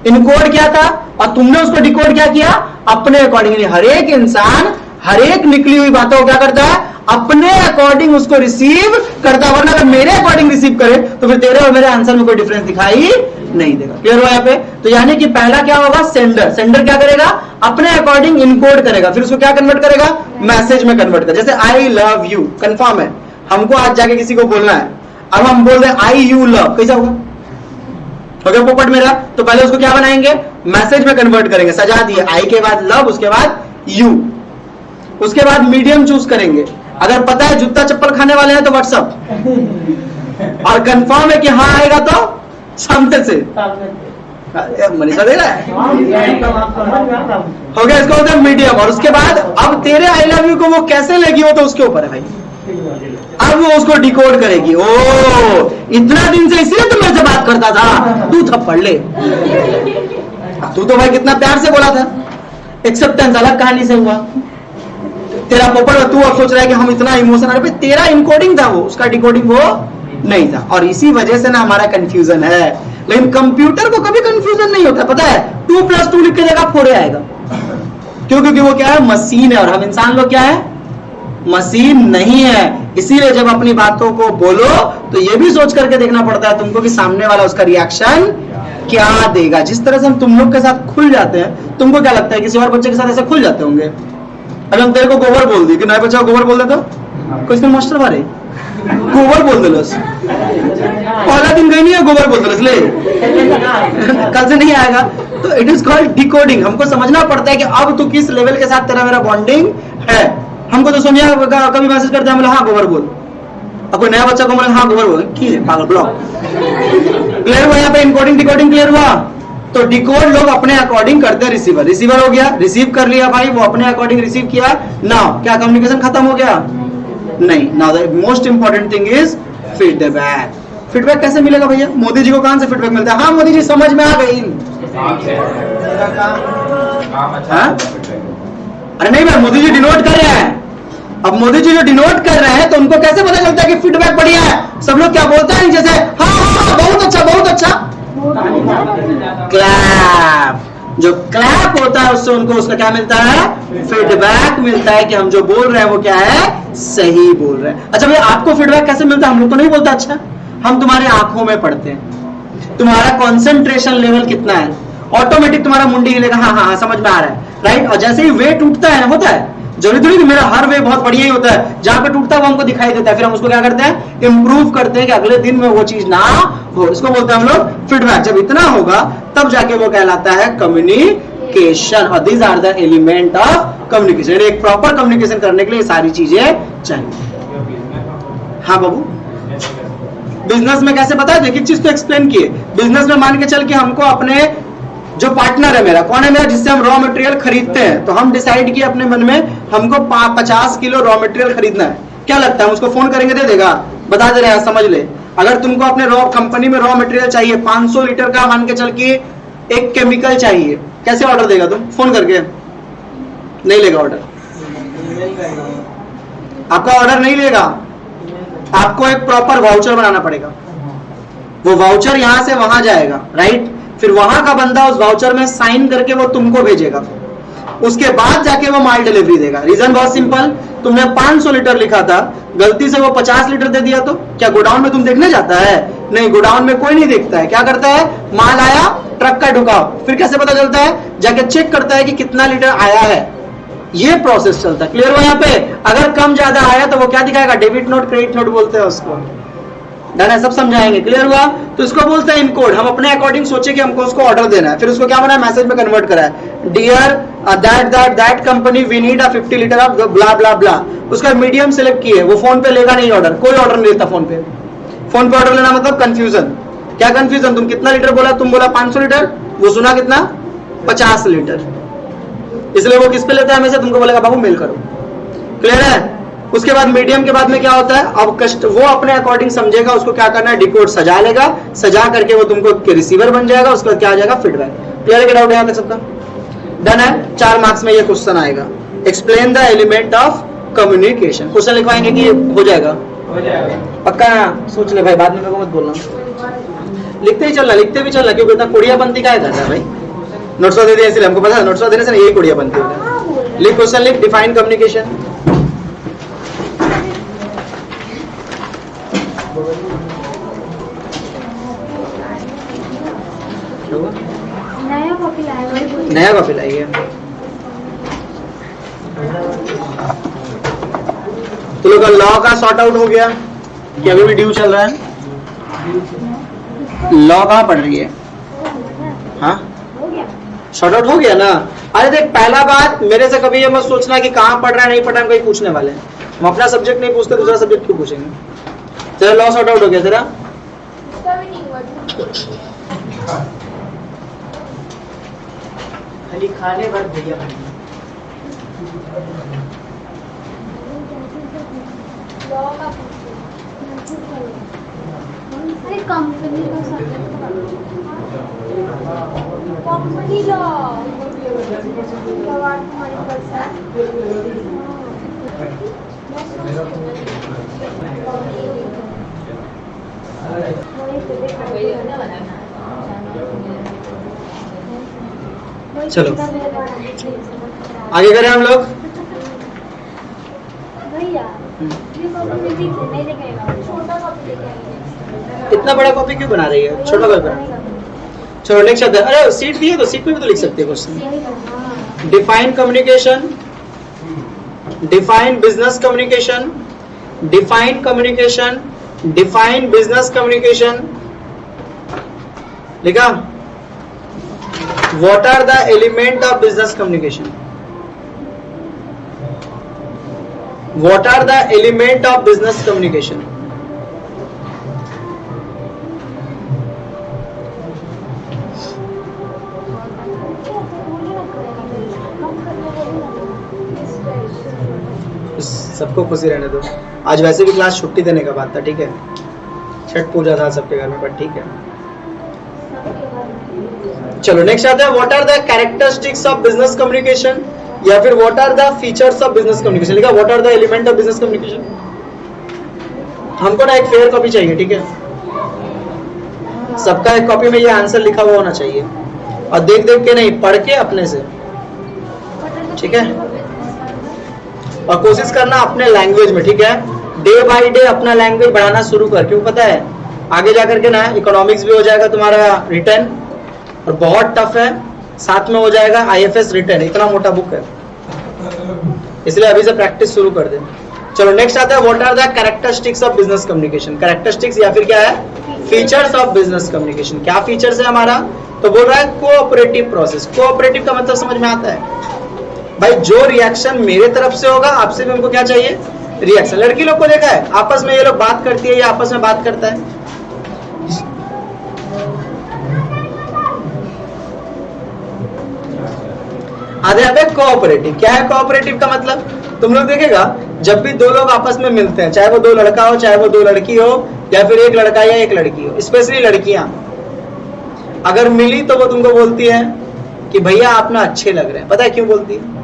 इनकोड क्या था? और तुमने उसको डिकोड क्या किया अपने अकॉर्डिंग। हर एक इंसान हर एक निकली हुई बातों को क्या करता है अपने अकॉर्डिंग उसको रिसीव करता है, वरना अगर मेरे अकॉर्डिंग रिसीव करे तो फिर तेरे और मेरे आंसर में कोई डिफरेंस दिखाई नहीं देगा। क्लियर हुआ यहाँ पे? तो यानी कि पहला क्या होगा सेंडर, सेंडर क्या करेगा अपने अकॉर्डिंग इनकोड करेगा, फिर उसको क्या कन्वर्ट करेगा मैसेज में कन्वर्ट करेगा। जैसे आई लव यू कंफर्म है, हमको आज जाके किसी को बोलना है, अब हम बोल रहे आई यू लव, कैसा होगा? हो गया पोपट मेरा। तो पहले उसको क्या बनाएंगे मैसेज में कन्वर्ट करेंगे, सजा दिए आई के बाद लव, उसके बाद यू, उसके बाद मीडियम चूज करेंगे। अगर पता है जूता चप्पल खाने वाले हैं तो व्हाट्सअप, और कंफर्म है कि हाँ आएगा तो सामने से। मनीषा दे रहा है, हो गया। इसको बोलते हैं मीडियम। और उसके बाद अब तेरे आई लव यू को वो कैसे लेगी वो तो उसके ऊपर है भाई, अब वो उसको डिकोड करेगी। ओ इतना दिन से इसलिए तो मेरे से बात करता था, तू थप्पड़ ले, तू तो भाई कितना प्यार से बोला था। एक्सेप्टेंस अलग कहानी से हुआ, तेरा पोपट तू अब सोच रहा है कि हम इतना इमोशन, अरे तेरा इनकोडिंग था वो, उसका डिकोडिंग वो नहीं था। और इसी वजह से ना हमारा कंफ्यूजन है। लेकिन कंप्यूटर को कभी कंफ्यूजन नहीं होता, पता है 2+2 लिख के जगह 4 आएगा। क्यों? क्योंकि वो क्या है मशीन है, और हम इंसान लोग क्या है मशीन नहीं है। इसीलिए जब अपनी बातों को बोलो तो ये भी सोच करके देखना पड़ता है तुमको कि सामने वाला उसका रिएक्शन क्या देगा। जिस तरह से हम तुम लोग के साथ खुल जाते हैं, तुमको क्या लगता है किसी और बच्चे के साथ ऐसे खुल जाते होंगे? अगर हम तेरे को गोबर बोल दी कि नया बच्चा गोबर बोल दे तो क्वेश्चन मास्टर बारे गोबर बोल दे, पहला दिन गई नहीं है गोबर बोल दे ले कल से नहीं आएगा। तो इट इज कॉल्ड डिकोडिंग। हमको समझना पड़ता है कि अब तू किस लेवल के साथ तेरा मेरा बॉन्डिंग है। हमको तो सोनिया कभी मैसेज करते हैं बोले हाँ गोबर बोल, अब कोई नया बच्चा को बोले हाँ गोबर बोल, ठीक है पागल ब्लॉक। क्लियर हुआ यहाँ पे इनकोडिंग डिकोडिंग क्लियर हुआ? तो डिकोड लोग अपने अकॉर्डिंग करते हैं, रिसीवर रिसीवर हो गया, रिसीव कर लिया भाई, वो अपने अकॉर्डिंग रिसीव किया। नाउ क्या कम्युनिकेशन खत्म हो गया? नहीं। Now the most important thing is feedback. Feedback कैसे मिलेगा भैया? मोदी जी को कहां से फीडबैक मिलता है? हाँ मोदी जी समझ में आ गई। अरे नहीं भाई मोदी जी डिनोट कर रहे हैं। अब मोदी जी जो डिनोट कर रहे हैं तो उनको कैसे पता चलता है कि फीडबैक बढ़िया है? सब लोग क्या बोलते हैं जैसे हाँ हाँ बहुत अच्छा बहुत अच्छा, क्लैप। जो क्लैप होता है उससे उनको उसका क्या मिलता है? फीडबैक मिलता है कि हम जो बोल रहे हैं वो क्या है सही बोल रहे हैं। अच्छा भैया आपको फीडबैक कैसे मिलता है? हम लोग तो नहीं बोलता। अच्छा हम तुम्हारे आंखों में पढ़ते हैं, तुम्हारा कंसंट्रेशन लेवल कितना है, ऑटोमेटिक तुम्हारा मुंडी हिलेगा, हाँ हाँ हाँ समझ में आ रहा है राइट। और जैसे ही वेट उठता है होता है, जरूरी थोड़ी कि मेरा हर वे बहुत बढ़िया ही होता है, जहां पे टूटता है वो हमको दिखाई देता है, फिर हम उसको क्या करते हैं इंप्रूव करते हैं कि अगले दिन में वो चीज ना हो। इसको बोलते हैं हम लोग फीडबैक। जब इतना होगा तब जाके वो कहलाता है कम्युनिकेशन। और these are the element of communication. एक प्रॉपर कम्युनिकेशन करने के लिए सारी चीजें चाहिए। हाँ बाबू बिजनेस में कैसे पता है? देखिए चीज तो एक्सप्लेन किए। बिजनेस में मान के चल के हमको अपने जो पार्टनर है मेरा, कौन है मेरा, जिससे हम रॉ मटेरियल खरीदते हैं, तो हम डिसाइड किए अपने मन में हमको 50 किलो रॉ मटेरियल खरीदना है। क्या लगता है उसको फोन करेंगे दे देगा? बता दे रहे हैं समझ ले। अगर तुमको अपने रॉ कंपनी में रॉ मटेरियल चाहिए 500 लीटर का, मान के चल के एक केमिकल चाहिए, कैसे ऑर्डर देगा तुम? फोन करके नहीं लेगा ऑर्डर, आपका ऑर्डर नहीं लेगा। आपको एक प्रॉपर वाउचर बनाना पड़ेगा। वो वाउचर यहां से वहां जाएगा राइट, फिर वहां का बंदा उस वाउचर में साइन करके वो तुमको भेजेगा, उसके बाद जाके वो माल डिलीवरी देगा। रीजन बहुत सिंपल, तुमने 500 लीटर लिखा था, गलती से वो 50 लीटर दे दिया तो क्या गोडाउन में तुम देखने जाता है? नहीं, गोडाउन में कोई नहीं देखता है। क्या करता है? माल आया ट्रक का ढुकाओ, फिर कैसे पता चलता है? जाके चेक करता है कि कितना लीटर आया है। ये प्रोसेस चलता है। क्लियर हो यहाँ पे? अगर कम ज्यादा आया तो वो क्या दिखाएगा? डेबिट नोट क्रेडिट नोट बोलते हैं उसको। डन है, सब समझाएंगे। क्लियर हुआ? तो इसको बोलते हैं इनकोड। हम अपने अकॉर्डिंग सोचे कि हमको उसको ऑर्डर देना है, फिर उसको क्या बना है? मैसेज में कन्वर्ट करा है, dear that company we need 50 litre of blah blah blah. उसका मीडियम सिलेक्ट किए, वो फोन पे लेगा नहीं ऑर्डर, कोई ऑर्डर नहीं लेता फोन पे। फोन पे ऑर्डर लेना मतलब कंफ्यूजन। क्या कंफ्यूजन? तुम कितना लीटर बोला? तुम बोला 500 लीटर, वो सुना कितना? 50 लीटर। इसलिए वो किस पे लेता है हमेशा? तुमको बोलेगा बाबू मेल करो। क्लियर है? उसके बाद मीडियम के बाद में क्या होता है? अब वो अपने अकॉर्डिंग समझेगा उसको क्या करना है, डिकोड सजा लेगा, सजा करके वो तुमको रिसीवर बन जाएगा, उसके बाद क्या आ जाएगा? फीडबैक। क्लियर है? डाउट है यहाँ तक सबका? डन है। 4 मार्क्स में ये क्वेश्चन आएगा, explain the element of communication. Question लिखवाएंगे कि हो जाएगा? पक्का सोच ले भाई, बाद में मत बोलना, लिखते ही चलना, लिखते भी चलना, क्योंकि इतना कोड़ियापंती का है भाई। नोट्स दे दिया इसलिए हमको पता है नोट्स देने से यही कोडिया बनती है। लिख क्वेश्चन लिख, डिफाइन कम्युनिकेशन। नया कॉपी लाया, नया कॉपी लाइए। तो लोग लॉ का सॉर्ट आउट हो गया कि अभी भी ड्यू चल रहा है? लॉ कहाँ पढ़ रही है? हाँ हो गया। शॉर्ट आउट हो गया ना। अरे देख, पहला बात मेरे से कभी ये मत सोचना कि कहाँ पढ़ रहा है नहीं पढ़ रहा है, कोई पूछने वाले हैं। हम अपना सब्जेक्ट नहीं पूछते, दूसरा सब्जेक्ट क्यों पूछेंगे? तेरा लॉ सॉर्ट आउट हो गया तेरा? खाली खाने भर भैया। अरे कंपनी का सब्जेक्ट कंपनी लॉ हमारे पास चलो आगे करें हम लोग। भैया ये कॉपी नहीं लेके आएगा, छोटा कॉपी लेके आएंगे। इतना बड़ा कॉपी क्यों बना रही है? छोटा कॉपी बना। चलो नेक्स्ट आता है। अरे सीट दी है तो सीट पे भी तो लिख सकते हैं question. Define communication, define business communication, define communication, define business communication. लिखा? What are the element of business communication? What are the element of business communication? सबको खुशी रहने दो। आज वैसे भी क्लास छुट्टी देने का बात था, ठीक है? छठ पूजा था सबके घर में, बट ठीक है। चलो नेक्स्ट आता है। What are the characteristics of business communication, या फिर what are the features of business communication. लिखा what are the element of business communication. हमको ना एक फेयर कॉपी चाहिए, ठीक है? सबका एक कॉपी में ये आंसर लिखा हुआ होना चाहिए, और देख देख के नहीं, पढ़ के अपने से, ठीक है? और कोशिश करना अपने लैंग्वेज में, ठीक है? डे बाय डे अपना लैंग्वेज बढ़ाना शुरू कर। क्यों पता है? आगे जाकर के ना इकोनॉमिक्स भी हो जाएगा तुम्हारा रिटर्न, और बहुत टफ है, साथ में हो जाएगा आईएफएस रिटर्न, इतना मोटा बुक है, इसलिए अभी से प्रैक्टिस शुरू कर दे। चलो नेक्स्ट आता है। What are the characteristics of business communication. Characteristics या फिर क्या है? Features of business communication. क्या फीचर्स है हमारा? तो बोल रहा है कोऑपरेटिव प्रोसेस। कोऑपरेटिव का मतलब समझ में आता है भाई? जो रिएक्शन मेरे तरफ से होगा, आपसे भी उनको क्या चाहिए? रिएक्शन। लड़की लोग को देखा है आपस में ये लोग बात करती है या आपस में बात करता है? आधे पे कोऑपरेटिव। क्या है कोऑपरेटिव का मतलब? तुम लोग देखेगा जब भी दो लोग आपस में मिलते हैं, चाहे वो दो लड़का हो चाहे वो दो लड़की हो, या फिर एक लड़का या एक लड़की हो, स्पेशली लड़कियां अगर मिली तो वो तुमको बोलती है कि भैया आप ना अच्छे लग रहे हैं। पता है क्यों बोलती है?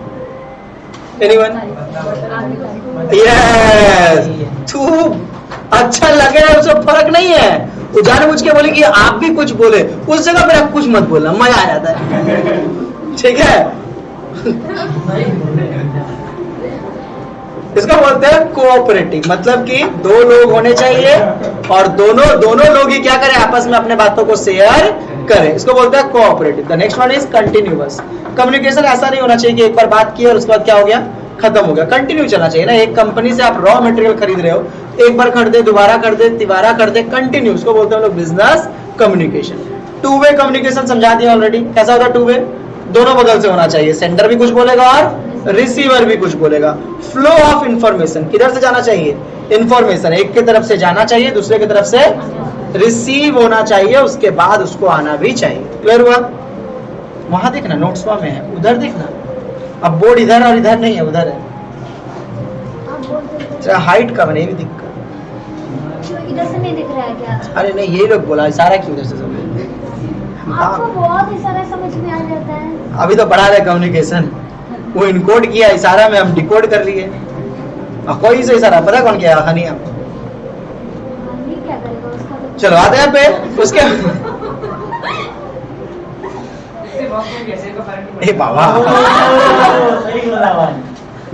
एनीवन? यस, तू अच्छा लगे उससे फर्क नहीं है। वो जानबूझ के बोले कि आप भी कुछ बोले, उस जगह पर आप कुछ मत बोलना, मजा आ जाता है, ठीक है? इसको बोलते हैं कोऑपरेटिव। मतलब कि दो लोग होने चाहिए और दोनों लोग ही क्या करें? आपस में अपने बातों को शेयर करें। इसको बोलते हैं cooperative. The next one is continuous. Communication ऐसा नहीं होना चाहिए कि एक बार बात की और उसके बाद क्या हो गया? खत्म हो गया। कंटिन्यू चलना चाहिए ना। एक कंपनी से आप रॉ मटेरियल खरीद रहे हो, एक बार खरीदे, दोबारा खरीदे, तिबारा खरीदे, कंटिन्यू। उसको बोलते हैं हम लोग business communication. Two way communication समझा दिया ऑलरेडी। कैसा होता है टू वे? दोनों बगल से होना चाहिए। सेंडर भी कुछ बोलेगा और रिसीवर भी कुछ बोलेगा। फ्लो ऑफ इंफॉर्मेशन, किधर से जाना चाहिए? इंफॉर्मेशन एक की तरफ से जाना चाहिए, दूसरे की तरफ से रिसीव होना चाहिए, उसके बाद उसको आना भी चाहिए। क्लियर हुआ? वहां देखना, नोट्स में है, उधर देखना। अब बोर्ड इधर और इधर नहीं है, उधर है। हाइट का बने भी दिक्कत। इधर से नहीं दिख रहा है क्या? अरे नहीं, यही लोग बोला इशारा क्यों इधर से सब? आपको बहुत इशारा समझ में आ जाता है। अभी तो पढ़ा रहे कम्युनिकेशन, वो इनकोड किया इशारा में, हम डिकोड कर लिए। और कोई से इशारा पता कौन किया? हनी। आप क्या करेगा उसका? चलो आते हैं पे उसके ए बाबा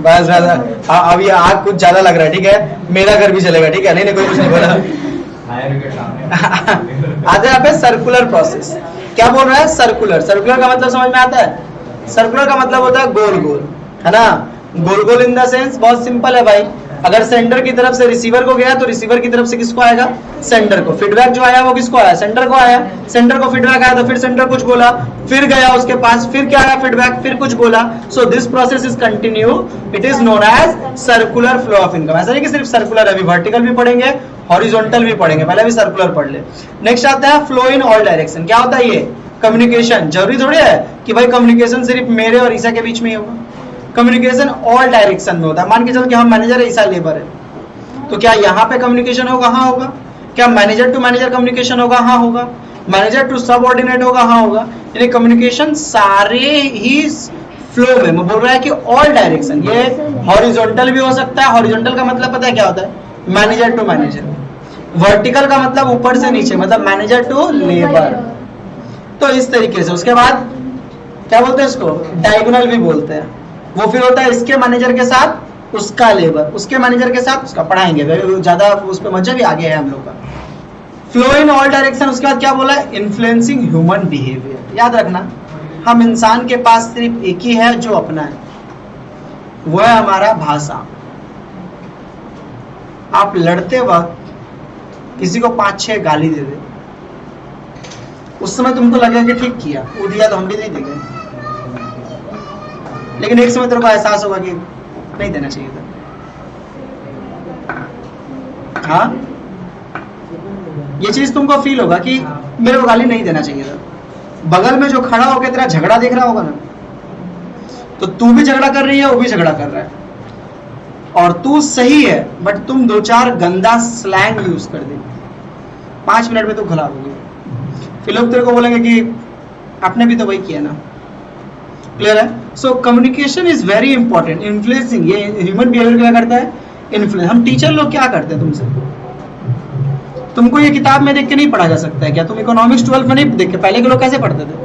बस बस अभी आग कुछ ज्यादा लग रहा है, ठीक है, मेरा घर भी चलेगा, ठीक है, नहीं कोई कुछ नहीं बोला। आते हैं पे सर्कुलर प्रोसेस। क्या बोल रहा है? सर्कुलर। सर्कुलर का मतलब समझ में आता है? सर्कुलर का मतलब होता है गोल गोल, है ना। गोल गोल इन द सेंस बहुत सिंपल है भाई। अगर सेंडर की तरफ से रिसीवर को गया तो रिसीवर की तरफ से किसको आएगा? सेंडर को। फीडबैक जो आया वो किसको आया? सेंडर को आया। सेंडर को फीडबैक आया तो फिर सेंडर कुछ बोला, फिर गया उसके पास, फिर क्या आया? फीडबैक, फिर कुछ बोला। So this process is continue, it is known as circular flow of income. ऐसा नहीं कि सिर्फ सर्कुलर, अभी वर्टिकल भी पढ़ेंगे, हॉरिजॉन्टल भी पढ़ेंगे, पहले भी सर्कुलर पढ़ ले। नेक्स्ट आता है फ्लो इन ऑल डायरेक्शन। क्या होता है ये? कम्युनिकेशन। जरूरी थोड़ी है कि भाई कम्युनिकेशन सिर्फ मेरे और ईसा के बीच में ही होगा। कम्युनिकेशन ऑल डायरेक्शन में होता है। मान के चल कि हम मैनेजर है, ईसा लेबर है, तो क्या यहाँ पे कम्युनिकेशन होगा? हाँ होगा। क्या मैनेजर टू मैनेजर कम्युनिकेशन होगा? हाँ होगा। मैनेजर टू सबऑर्डिनेट होगा? हाँ होगा। यानी कम्युनिकेशन सारे ही फ्लो में। मैं बोल रहा है कि ऑल डायरेक्शन। ये हॉरिजॉन्टल भी हो सकता है। हॉरिजॉन्टल का मतलब पता है क्या होता है? Manager to manager. वर्टिकल का मतलब ऊपर से नीचे, मतलब मैनेजर टू लेबर। तो इस तरीके से। उसके बाद क्या बोलते हैं इसको? डायगोनल भी बोलते हैं। वो फिर होता है इसके मैनेजर के साथ उसका लेबर, उसके मैनेजर के साथ उसका। पढ़ाएंगे ज्यादा उस पर, मजा भी आगे है हम लोग का। Flow in all direction. उसके बाद क्या बोला? Influencing human behaviour. याद रखना, हम इंसान के पास सिर्फ एक ही है जो अपना है, वो है हमारा भाषा। आप लड़ते वक्त किसी को 5-6 गाली दे दे, उस समय तुमको लगेगा कि ठीक किया, वो दिया तो हम भी नहीं देंगे, लेकिन एक समय तेरे को एहसास होगा कि नहीं देना चाहिए था। हाँ, ये चीज तुमको फील होगा कि मेरे को गाली नहीं देना चाहिए था। बगल में जो खड़ा होकर तेरा झगड़ा देख रहा होगा ना, तो तू भी झगड़ा कर रही है, वो भी झगड़ा कर रहा है, और तू सही है, बट तुम 2-4 गंदा स्लैंग यूज कर दे, 5 मिनट में तो खराब हो गया। फिर लोग तेरे को बोलेंगे कि आपने भी तो वही किया ना। क्लियर है? So communication is very important. Influencing, ये ह्यूमन बिहेवियर क्या करता है? इन्फ्लुएंस। हम टीचर लोग क्या करते हैं तुमसे? तुमको ये किताब में देख के नहीं पढ़ा जा सकता है क्या? तुम इकोनॉमिक्स 12 में नहीं देख के, पहले के लोग कैसे पढ़ते थे?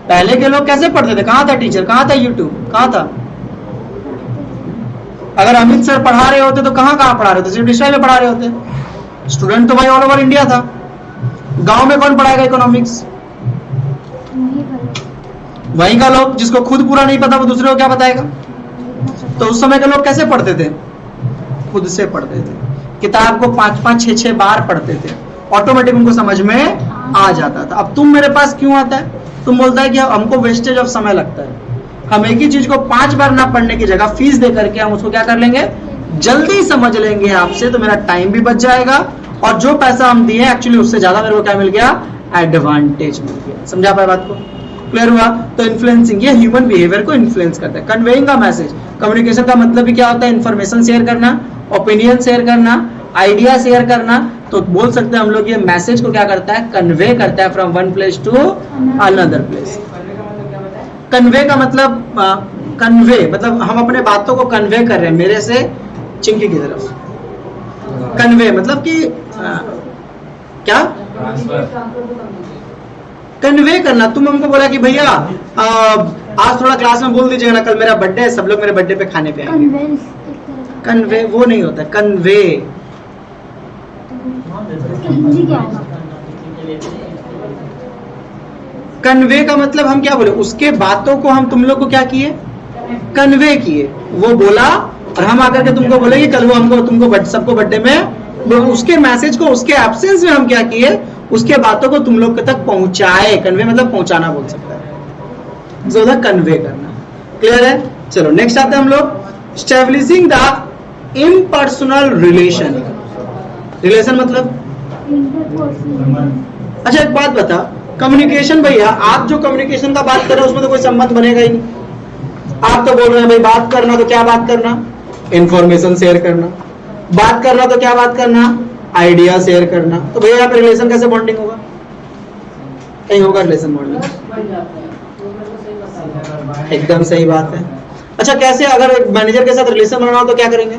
पहले के लोग कैसे पढ़ते थे? कहाँ था टीचर? कहाँ था यूट्यूब? कहाँ था? अगर अमित सर पढ़ा रहे होते तो कहाँ पढ़ा रहे होते? सिर्फ डिस्ट्रिक्ट में पढ़ा रहे होते। स्टूडेंट तो भाई ऑल ओवर इंडिया था। गांव में कौन पढ़ाएगा इकोनॉमिक्स? वहीं का लोग, जिसको खुद पूरा नहीं पता वो दूसरे को क्या बताएगा? तो उस समय के लोग कैसे पढ़ते थे? खुद से पढ़ते थे, किताब को 5-5, 6-6 बार पढ़ते थे, ऑटोमेटिक उनको समझ में आ जाता था। अब तुम मेरे पास क्यों आता है? तुम बोलता है कि हमको वेस्टेज ऑफ समय लगता है। हम एक ही चीज को 5 बार ना पढ़ने की जगह फीस दे करके हम उसको क्या कर लेंगे? जल्दी समझ लेंगे आपसे, तो मेरा टाइम भी बच जाएगा, और जो पैसा हम दिए एक्चुअली उससे ज्यादा मेरे को क्या मिल गया? एडवांटेज मिल गया। समझा पाए बात को? क्लियर हुआ? तो इन्फ्लुएंसिंग, ये ह्यूमन बिहेवियर को इन्फ्लुएंस करता है। कन्वेइंग का मैसेज, कम्युनिकेशन का मतलब भी क्या होता है? इन्फॉर्मेशन शेयर करना, ओपिनियन शेयर करना, आइडिया शेयर करना। तो बोल सकते हैं हम लोग ये मैसेज को क्या करता है? कन्वे करता है from one place to another place. Convey का मतलब कन्वे मतलब हम अपने बातों को कन्वे कर रहे हैं, मेरे से चिंकी की तरफ। कन्वे मतलब कि क्या? कन्वे करना। तुम हमको बोला कि भैया आज थोड़ा क्लास में बोल दीजिएगा ना, कल मेरा बर्थडे है, सब लोग मेरे बर्थडे पे खाने पे आएंगे। कन्वे वो नहीं होता, कन्वे। कन्वे का मतलब हम क्या बोले? उसके बातों को हम तुम लोग को क्या किए? कन्वे किए। वो बोला और हम आकर के तुमको बोले कि कल वो हमको तुमको सबको बर्थडे में, उसके मैसेज को उसके एब्सेंस में हम क्या किए? उसके बातों को तुम लोग तक पहुंचाए। कन्वे मतलब पहुंचाना बोल सकता है, जो कन्वे करना। क्लियर है? चलो नेक्स्ट आते हैं हम लोग establishing the impersonal relation. Relation मतलब, अच्छा एक बात बता, कम्युनिकेशन भैया, आप जो कम्युनिकेशन का बात कर रहे हो उसमें तो कोई संबंध बनेगा ही नहीं। आप तो बोल रहे हैं भाई बात करना, तो क्या बात करना? इंफॉर्मेशन शेयर करना। बात करना तो क्या बात करना? आइडिया शेयर करना। तो भैया यहाँ पे रिलेशन कैसे बॉन्डिंग होगा? कहीं होगा रिलेशन बॉन्डिंग? एकदम सही बात है। अच्छा कैसे? अगर एक मैनेजर के साथ रिलेशन बनाना हो तो क्या करेंगे?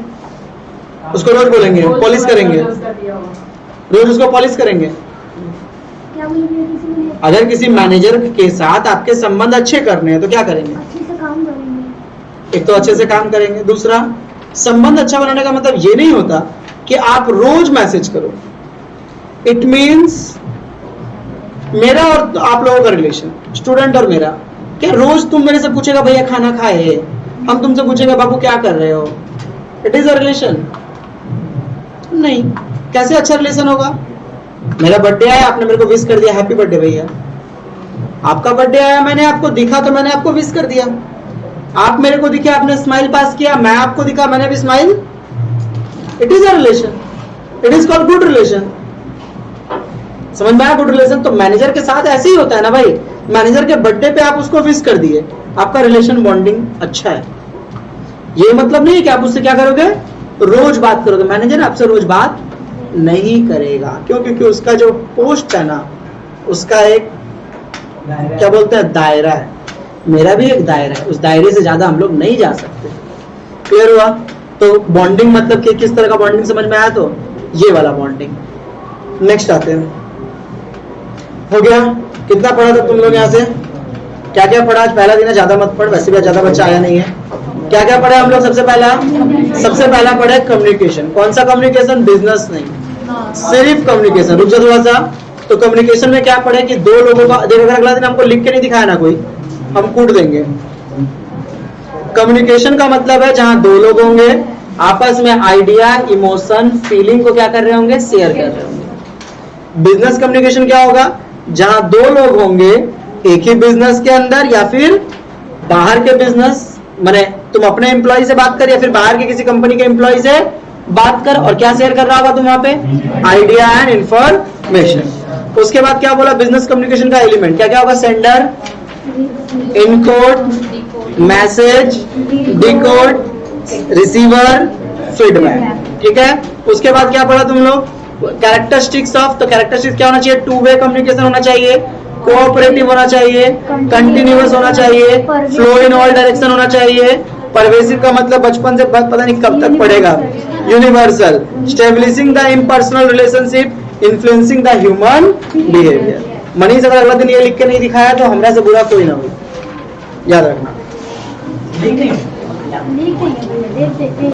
उसको रोज बोलेंगे, पॉलिश करेंगे, रोज उसको पॉलिश करेंगे। क्या बोले भैया किसी ने? अगर किसी मैनेजर के साथ आपके संबंध अच्छे करने हैं तो क्या करेंगे? अच्छे से काम करेंगे। एक तो अच्छे से काम करेंगे, दूसरा संबंध अच्छा बनाने का मतलब ये नहीं होता कि आप रोज मैसेज करो। इट मीन्स मेरा और आप लोगों का रिलेशन, स्टूडेंट और मेरा, क्या रोज तुम मेरे से पूछेगा भैया खाना खाए, हम तुमसे पूछेगा बाबू क्या कर रहे हो? It is a relation? नहीं। कैसे अच्छा रिलेशन होगा? मेरा बर्थडे आया, आपने मेरे को विश कर दिया, हैप्पी बर्थडे भैया। आपका बर्थडे आया, मैंने आपको दिखा तो मैंने आपको विश कर दिया। आप मेरे को दिखे, आपने स्माइल पास किया, मैं आपको दिखा, मैंने भी smile. It is a relation, it is called good relation. समझ में आया? Good relation. तो मैनेजर के साथ ऐसे ही होता है ना भाई, मैनेजर के बर्थडे पे आप उसको विश कर दिए, आपका रिलेशन बॉन्डिंग अच्छा है। ये मतलब नहीं है कि आप उससे क्या करोगे, रोज बात करोगे। मैनेजर आपसे रोज बात नहीं करेगा, क्यों? क्योंकि उसका जो पोस्ट है ना, उसका एक क्या बोलते हैं, दायरा है। मेरा भी एक दायरा है, उस दायरे से ज्यादा हम लोग नहीं जा सकते। क्लियर हुआ? तो बॉन्डिंग मतलब कि किस तरह का बॉन्डिंग समझ में आया? तो ये वाला बॉन्डिंग। नेक्स्ट आते हैं। हो गया? कितना पढ़ा था तुम लोग यहाँ से? क्या क्या पढ़ा? आज पहला दिन है, ज्यादा मत पढ़, वैसे भी ज्यादा बच्चा आया नहीं है। क्या क्या पढ़े हम लोग? सबसे पहला पढ़े कम्युनिकेशन। कौन सा कम्युनिकेशन? बिजनेस नहीं, सिर्फ कम्युनिकेशन। रुक जा थोड़ा सा। तो कम्युनिकेशन में क्या पढ़े कि दो लोगों का, देखो अगर अगला दिन हमको लिख के नहीं दिखाया ना कोई, हम कूट देंगे। कम्युनिकेशन का मतलब है जहां दो लोग होंगे, आपस में आइडिया, इमोशन, फीलिंग को क्या कर रहे होंगे, शेयर कर रहे होंगे। बिजनेस कम्युनिकेशन क्या होगा? जहां दो लोग होंगे एक ही बिजनेस के अंदर या फिर बाहर के बिजनेस, माने तुम अपने एम्प्लॉय से बात कर या फिर बाहर के किसी कंपनी के एम्प्लॉय से बात कर, और क्या शेयर कर रहा होगा तुम वहां पे, आइडिया एंड इंफॉर्मेशन। उसके बाद क्या बोला? बिजनेस कम्युनिकेशन का एलिमेंट क्या क्या होगा? Sender, encode, message, decode, receiver, feedback. ठीक है? उसके बाद क्या पढ़ा तुम लोग? Characteristics of. तो कैरेक्टरिस्टिक्स क्या होना चाहिए? टू वे कम्युनिकेशन होना चाहिए, कोऑपरेटिव होना चाहिए, कंटिन्यूअस होना चाहिए, फ्लो इन ऑल डायरेक्शन होना चाहिए। परवेसिव का मतलब बचपन से पता नहीं कब तक पढ़ेगा। Universal, establishing the impersonal relationship, influencing the human behaviour. Manish अगर अगला दिन ये लिख के नहीं दिखाया तो हमरा से बुरा कोई ना हो, याद रखना। देख देंगे भैया, देख देंगे।